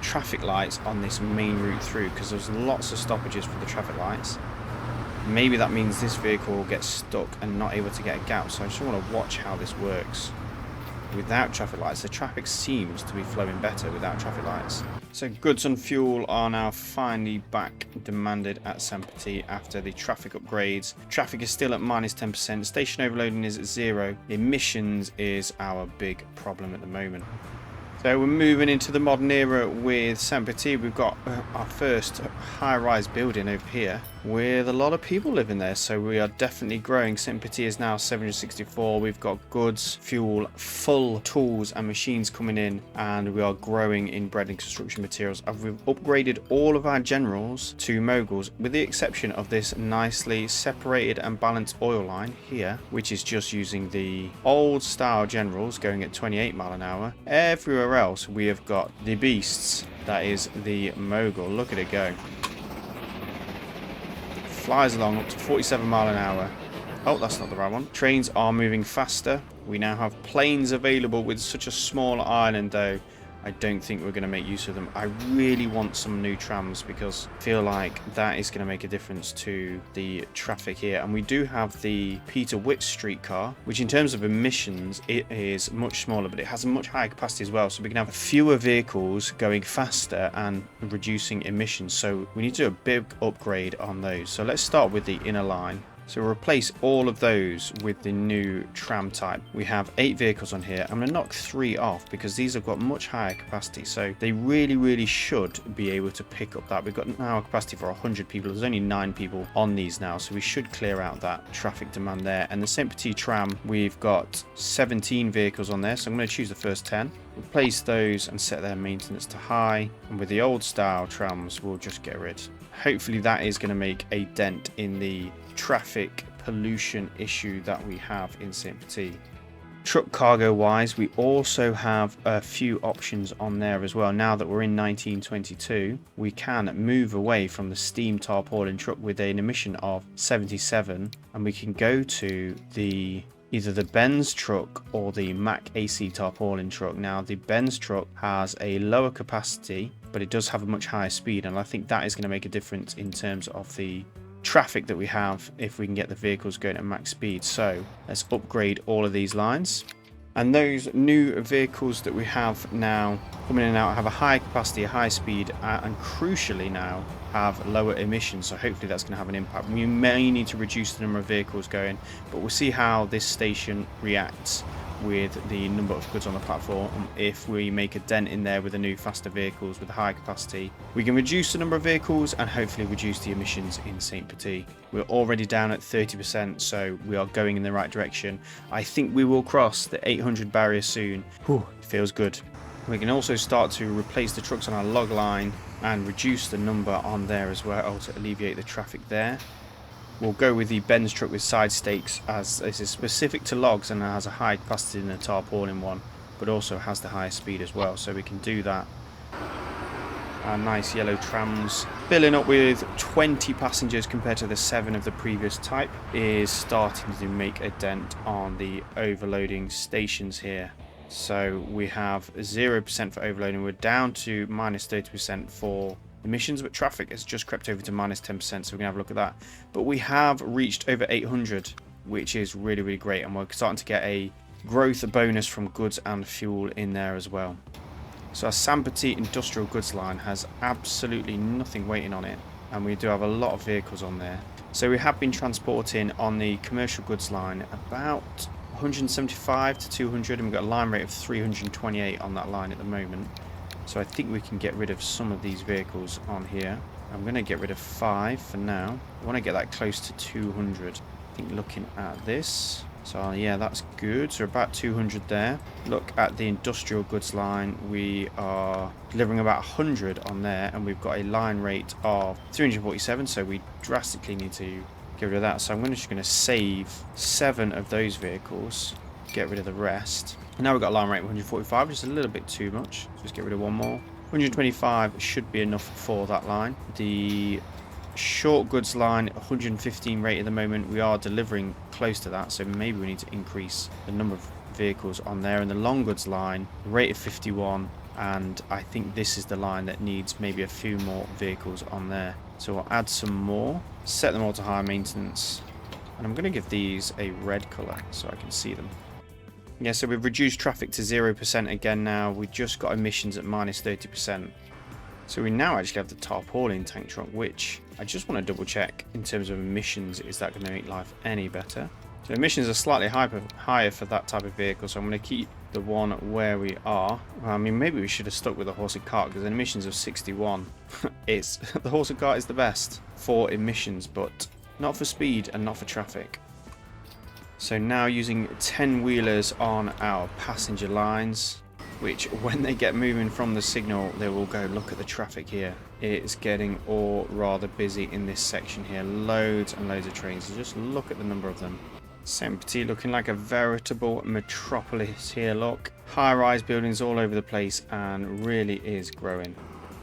traffic lights on this main route through, because there's lots of stoppages for the traffic lights. Maybe that means this vehicle will get stuck and not able to get a gap, so I just want to watch how this works. Without traffic lights, the traffic seems to be flowing better without traffic lights. So goods and fuel are now finally back demanded at Petite after the traffic upgrades. Traffic is still at -10%, station overloading is at 0, emissions is our big problem at the moment. So we're moving into the modern era with Petite. We've got our first high-rise building over here with a lot of people living there, so we are definitely growing. Petite is now 764. We've got goods, fuel, full tools and machines coming in, and we are growing in bread and construction materials. We've upgraded all of our generals to moguls, with the exception of this nicely separated and balanced oil line here, which is just using the old style generals going at 28 miles an hour. Everywhere else we have got the beasts. That is the mogul. Look at it go. Flies along up to 47 miles an hour. Oh, that's not the right one. Trains are moving faster. We now have planes available. With such a small island though, I don't think we're going to make use of them. I really want some new trams, because I feel like that is going to make a difference to the traffic here. And we do have the Peter Witt streetcar, which in terms of emissions, it is much smaller, but it has a much higher capacity as well. So we can have fewer vehicles going faster and reducing emissions. So we need to do a big upgrade on those. So let's start with the inner line. So we'll replace all of those with the new tram type. We have 8 vehicles on here. I'm going to knock 3 off because these have got much higher capacity. So they really should be able to pick up that. We've got now a capacity for 100 people. There's only 9 people on these now. So we should clear out that traffic demand there. And the Petite tram, we've got 17 vehicles on there. So I'm going to choose the first 10. Replace those and set their maintenance to high. And with the old style trams, we'll just get rid. Hopefully that is going to make a dent in the traffic pollution issue that we have in Petite. Truck cargo wise, we also have a few options on there as well. Now that we're in 1922, we can move away from the steam tarpaulin truck with an emission of 77, and we can go to either the Benz truck or the Mack AC tarpaulin truck. Now the Benz truck has a lower capacity, but it does have a much higher speed, and I think that is going to make a difference in terms of the traffic that we have if we can get the vehicles going at max speed. So let's upgrade all of these lines. And those new vehicles that we have now coming in and out have a high capacity, a high speed, and crucially now have lower emissions. So hopefully that's going to have an impact. We may need to reduce the number of vehicles going, but we'll see how this station reacts with the number of goods on the platform. If we make a dent in there with the new faster vehicles with a higher capacity, we can reduce the number of vehicles and hopefully reduce the emissions in Petite. We're already down at 30%, so we are going in the right direction. I think we will cross the 800 barrier soon. Whew, it feels good. We can also start to replace the trucks on our log line and reduce the number on there as well to alleviate the traffic there. We'll go with the Benz truck with side stakes, as this is specific to logs and has a high capacity in the tarpaulin one, but also has the highest speed as well, so we can do that. Our nice yellow trams, filling up with 20 passengers compared to the 7 of the previous type, is starting to make a dent on the overloading stations here. So we have 0% for overloading. We're down to -30% for emissions, but traffic has just crept over to -10%, so we can have a look at that. But we have reached over 800, which is really great, and we're starting to get a growth bonus from goods and fuel in there as well. So our Petite industrial goods line has absolutely nothing waiting on it, and we do have a lot of vehicles on there. So we have been transporting on the commercial goods line about 175 to 200, and we've got a line rate of 328 on that line at the moment. So I think we can get rid of some of these vehicles on here. I'm going to get rid of 5 for now. I want to get that close to 200. I think looking at this, so yeah, that's good. So about 200 there. Look at the industrial goods line. We are delivering about 100 on there, and we've got a line rate of 347. So we drastically need to get rid of that. So I'm just going to save 7 of those vehicles, get rid of the rest. And now we've got a line rate of 145, which is a little bit too much. Just get rid of one more. 125 should be enough for that line. The short goods line, 115 rate at the moment. We are delivering close to that, so maybe we need to increase the number of vehicles on there. And the long goods line, rate of 51, and I think this is the line that needs maybe a few more vehicles on there. So we'll add some more, set them all to high maintenance, and I'm going to give these a red colour so I can see them. Yeah, so we've reduced traffic to 0% again now. We just got emissions at minus 30%. So we now actually have the tarpaulin tank truck, which I just want to double check in terms of emissions. Is that going to make life any better? So emissions are slightly higher for that type of vehicle, so I'm going to keep the one where we are. I mean, maybe we should have stuck with the horse and cart, because emissions of 61. The horse and cart is the best for emissions, but not for speed and not for traffic. So now using 10-wheelers on our passenger lines, which when they get moving from the signal, they will go, look at the traffic here. It's getting all rather busy in this section here. Loads and loads of trains. So just look at the number of them. Petite looking like a veritable metropolis here, look. High-rise buildings all over the place, and really is growing.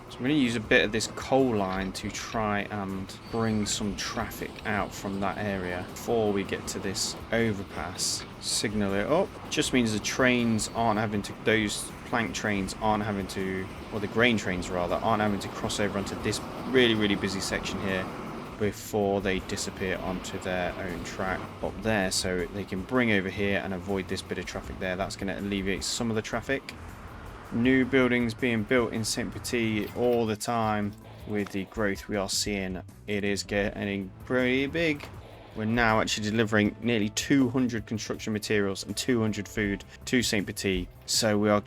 So I'm going to use a bit of this coal line to try and bring some traffic out from that area before we get to this overpass. Signal it up. Just means the trains aren't having to, those plank trains aren't having to, or the grain trains rather, aren't having to cross over onto this really, really busy section here before they disappear onto their own track up there. So they can bring over here and avoid this bit of traffic there. That's going to alleviate some of the traffic. New buildings being built in Petite all the time. With the growth we are seeing, it is getting pretty big. We're now actually delivering nearly 200 construction materials and 200 food to Petite. So we are,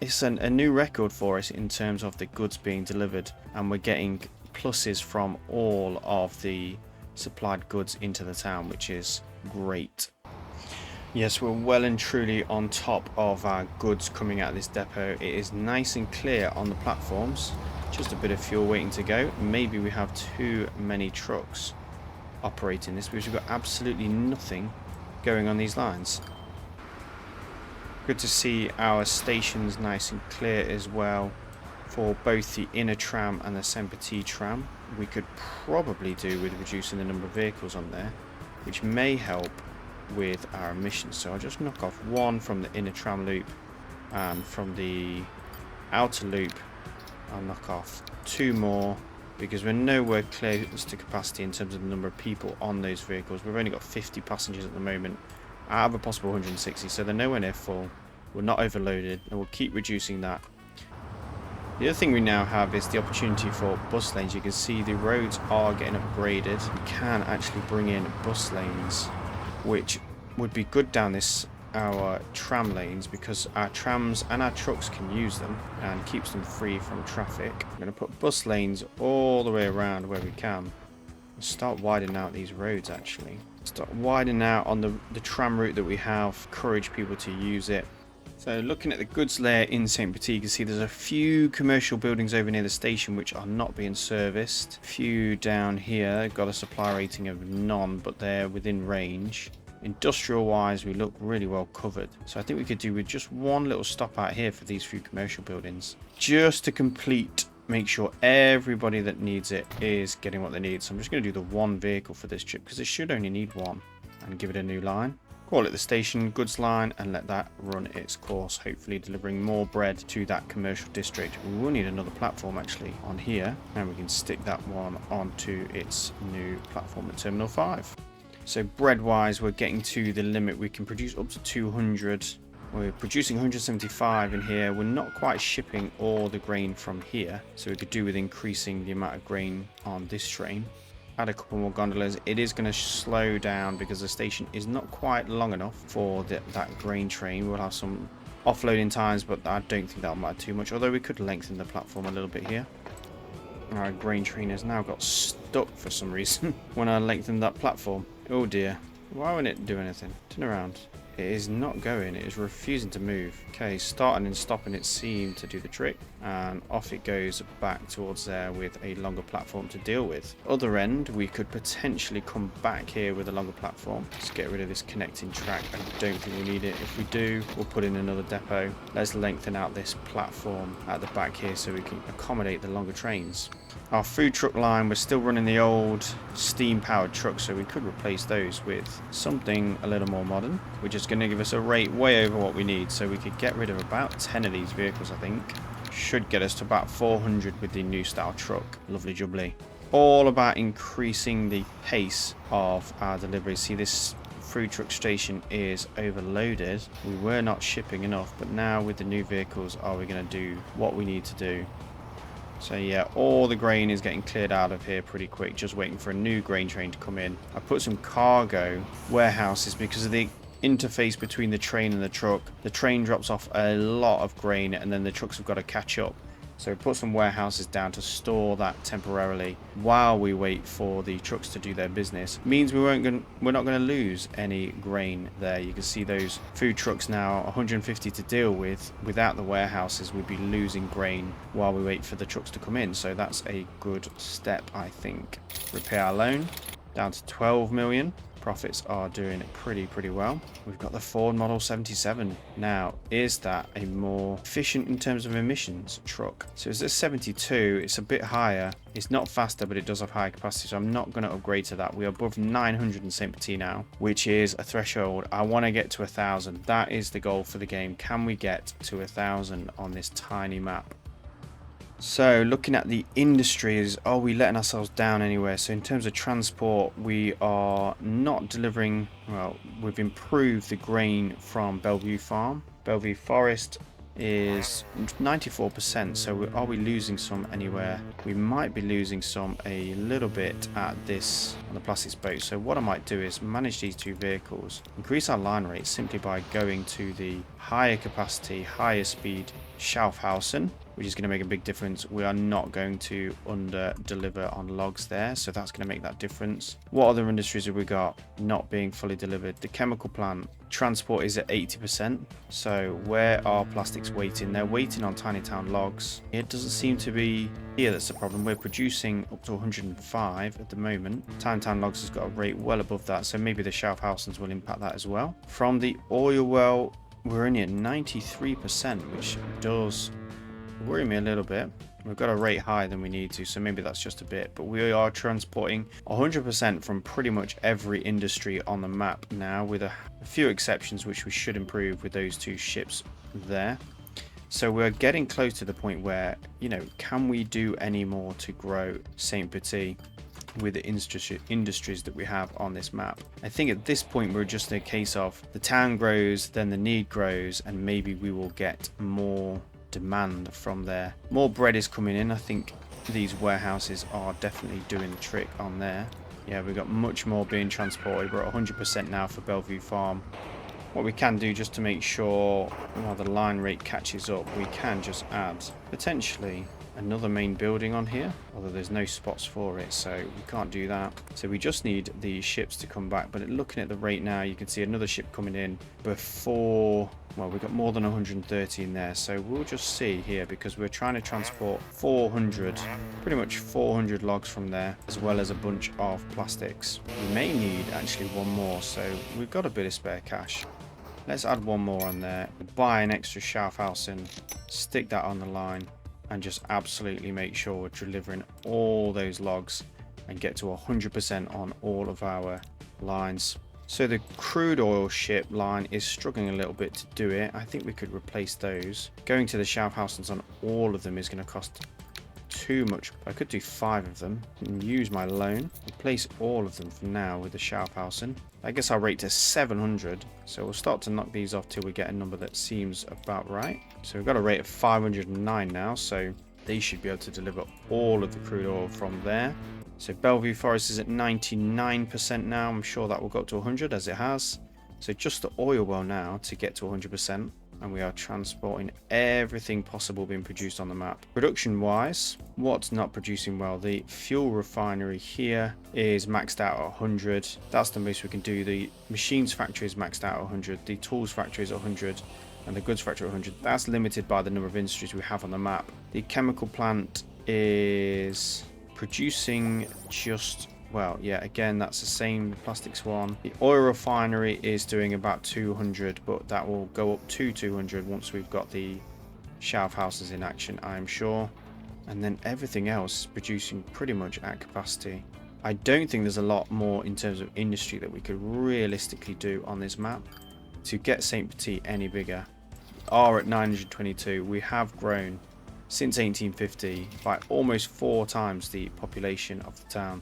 it's a new record for us in terms of the goods being delivered, and we're getting pluses from all of the supplied goods into the town, which is great. Yes, we're well and truly on top of our goods coming out of this depot. It is nice and clear on the platforms. Just a bit of fuel waiting to go. Maybe we have too many trucks operating this, because we've got absolutely nothing going on these lines. Good to see our stations nice and clear as well for both the inner tram and the Petite tram. We could probably do with reducing the number of vehicles on there, which may help with our emissions. So I'll just knock off one from the inner tram loop, and from the outer loop I'll knock off 2 more, because we're nowhere close to capacity in terms of the number of people on those vehicles. We've only got 50 passengers at the moment out of a possible 160, so they're nowhere near full. We're not overloaded, and we'll keep reducing that. The other thing we now have is the opportunity for bus lanes. You can see the roads are getting upgraded. We can actually bring in bus lanes, which would be good down our tram lanes, because our trams and our trucks can use them and keeps them free from traffic. I'm going to put bus lanes all the way around where we can. Start widening out these roads actually. Start widening out on the tram route that we have. Encourage people to use it. So looking at the goods layer in Petite, you can see there's a few commercial buildings over near the station which are not being serviced. A few down here, they've got a supply rating of none, but they're within range. Industrial wise, we look really well covered. So I think we could do with just one little stop out here for these few commercial buildings, just to make sure everybody that needs it is getting what they need. So I'm just going to do the one vehicle for this trip, because it should only need one, and give it a new line. Call it the station goods line and let that run its course, hopefully delivering more bread to that commercial district. We will need another platform actually on here, and we can stick that one onto its new platform at Terminal 5. So bread wise, we're getting to the limit. We can produce up to 200. We're producing 175 in here. We're not quite shipping all the grain from here, so we could do with increasing the amount of grain on this train. add a couple more gondolas. It is going to slow down because the station is not quite long enough for that grain train. We'll have some offloading times, but I don't think that'll matter too much, although we could lengthen the platform a little bit here. Our grain train has now got stuck for some reason when I lengthened that platform. Oh dear. Why won't it do anything? Turn around. It is not going. It is refusing to move. Okay, starting and stopping it seemed to do the trick. And off it goes back towards there with a longer platform to deal with. Other end, we could potentially come back here with a longer platform. Let's get rid of this connecting track. I don't think we need it. If we do, we'll put in another depot. Let's lengthen out this platform at the back here so we can accommodate the longer trains. Our food truck line, we're still running the old steam powered trucks, so we could replace those with something a little more modern, which is going to give us a rate way over what we need. So we could get rid of about 10 of these vehicles, I think. Should get us to about 400 with the new style truck. Lovely jubbly. All about increasing the pace of our deliveries. See, this food truck station is overloaded. We were not shipping enough, but now with the new vehicles, are we going to do what we need to do? So yeah, all the grain is getting cleared out of here pretty quick, just waiting for a new grain train to come in. I put some cargo warehouses because of the interface between the train and the truck. The train drops off a lot of grain and then the trucks have got to catch up. So put some warehouses down to store that temporarily while we wait for the trucks to do their business. Means we're not going to lose any grain there. You can see those food trucks now, 150 to deal with. Without the warehouses, we'd be losing grain while we wait for the trucks to come in. So that's a good step, I think. Repair our loan down to 12 million. Profits are doing pretty well. We've got the Ford Model 77 now. Is that a more efficient in terms of emissions truck? So it's a 72. It's a bit higher. It's not faster, but it does have higher capacity, so I'm not going to upgrade to that. We are above 900 in St. now, which is a threshold. I want to get to 1,000. That is the goal for the game. Can we get to 1,000 on this tiny map? So looking at the industries, are we letting ourselves down anywhere? So in terms of transport, we are not delivering, well, we've improved the grain from Bellevue Farm. Bellevue Forest is 94%, so are we losing some anywhere? We might be losing some a little bit at this on the plastics boat. So what I might do is manage these two vehicles, increase our line rate simply by going to the higher capacity, higher speed Schaffhausen, which is going to make a big difference. We are not going to under deliver on logs there, so that's going to make that difference. What other industries have we got not being fully delivered? The chemical plant. Transport is at 80%, so where are plastics waiting? They're waiting on Tiny Town logs. It doesn't seem to be here that's the problem. We're producing up to 105 at the moment. Tiny Town logs has got a rate well above that, so maybe the Schaffhausens will impact that as well. From the oil well, we're only at 93%, which does worry me a little bit. We've got a rate higher than we need to, so maybe that's just a bit, but we are transporting 100% from pretty much every industry on the map now, with a few exceptions which we should improve with those two ships there. So we're getting close to the point where, you know, can we do any more to grow St. Petite with the industries that we have on this map? I think at this point we're just in a case of the town grows, then the need grows, and maybe we will get more demand from there. More bread is coming in. I think these warehouses are definitely doing the trick on there. Yeah, we've got much more being transported. We're at 100% now for Bellevue Farm. What we can do just to make sure while the line rate catches up, we can just add potentially another main building on here, although there's no spots for it, so we can't do that. So we just need the ships to come back, but looking at the rate now, you can see another ship coming in before, well, we've got more than 130 in there, so we'll just see here, because we're trying to transport 400, pretty much 400 logs from there, as well as a bunch of plastics. We may need actually one more, so we've got a bit of spare cash. Let's add one more on there, buy an extra Schaffhausen, stick that on the line, and just absolutely make sure we're delivering all those logs and get to 100% on all of our lines. So the crude oil ship line is struggling a little bit to do it. I think we could replace those. Going to the Schaffhausens on all of them is going to cost too much. I could do 5 of them and use my loan. Replace all of them for now with the Schaffhausen. I guess I'll rate to 700. So we'll start to knock these off till we get a number that seems about right. So we've got a rate of 509 now. So they should be able to deliver all of the crude oil from there. So Bellevue Forest is at 99% now. I'm sure that will go up to 100 as it has. So just the oil well now to get to 100%. And we are transporting everything possible being produced on the map. Production wise, what's not producing well? The fuel refinery here is maxed out at 100. That's the most we can do. The machines factory is maxed out at 100. The tools factory is 100. And the goods factory at 100. That's limited by the number of industries we have on the map. The chemical plant is producing just... well, yeah, again, that's the same plastics one. The oil refinery is doing about 200, but that will go up to 200 once we've got the shelf houses in action, I'm sure. And then everything else is producing pretty much at capacity. I don't think there's a lot more in terms of industry that we could realistically do on this map to get St. Petite any bigger. We are at 922. We have grown since 1850 by almost 4 times the population of the town.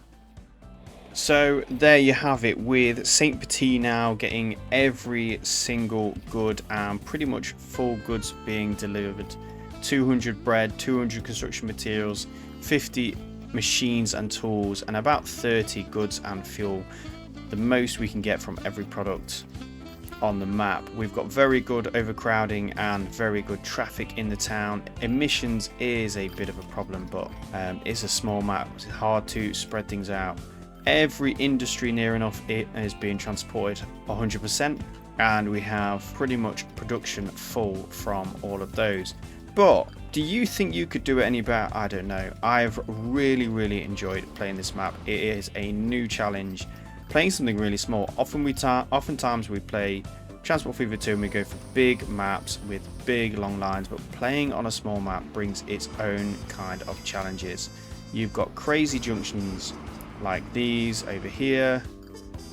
So there you have it, with St. Petite now getting every single good and pretty much full goods being delivered. 200 bread, 200 construction materials, 50 machines and tools, and about 30 goods and fuel. The most we can get from every product on the map. We've got very good overcrowding and very good traffic in the town. Emissions is a bit of a problem, but it's a small map. It's hard to spread things out. Every industry near enough it is being transported 100%, and we have pretty much production full from all of those. But do you think you could do it any better? I don't know. I've really enjoyed playing this map. It is a new challenge, playing something really small. Oftentimes we play Transport Fever 2 and we go for big maps with big long lines, but playing on a small map brings its own kind of challenges. You've got crazy junctions like these over here,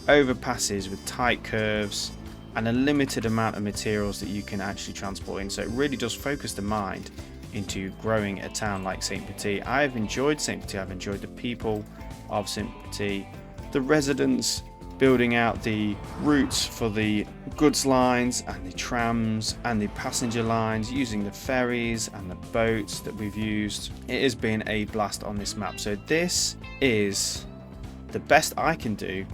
overpasses with tight curves, and a limited amount of materials that you can actually transport in. So it really does focus the mind into growing a town like St. Petite. I've enjoyed St. Petite. I've enjoyed the people of St. Petite, the residents, building out the routes for the goods lines and the trams and the passenger lines, using the ferries and the boats that we've used. It has been a blast on this map. So this is the best I can do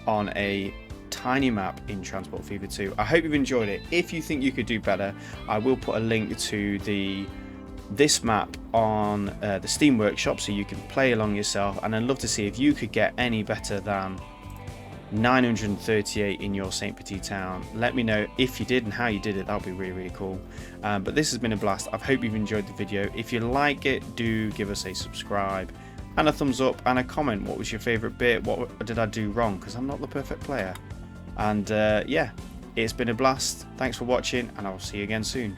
on a tiny map in Transport Fever 2. I hope you've enjoyed it. If you think you could do better, I will put a link to this map on the Steam Workshop so you can play along yourself, and I'd love to see if you could get any better than 938 in your St. Petite town. Let me know if you did and how you did it. That would be really cool. But this has been a blast. I hope you've enjoyed the video. If you like it, do give us a subscribe and a thumbs up and a comment. What was your favorite bit? What did I do wrong? Because I'm not the perfect player. And yeah, it's been a blast. Thanks for watching, and I'll see you again soon.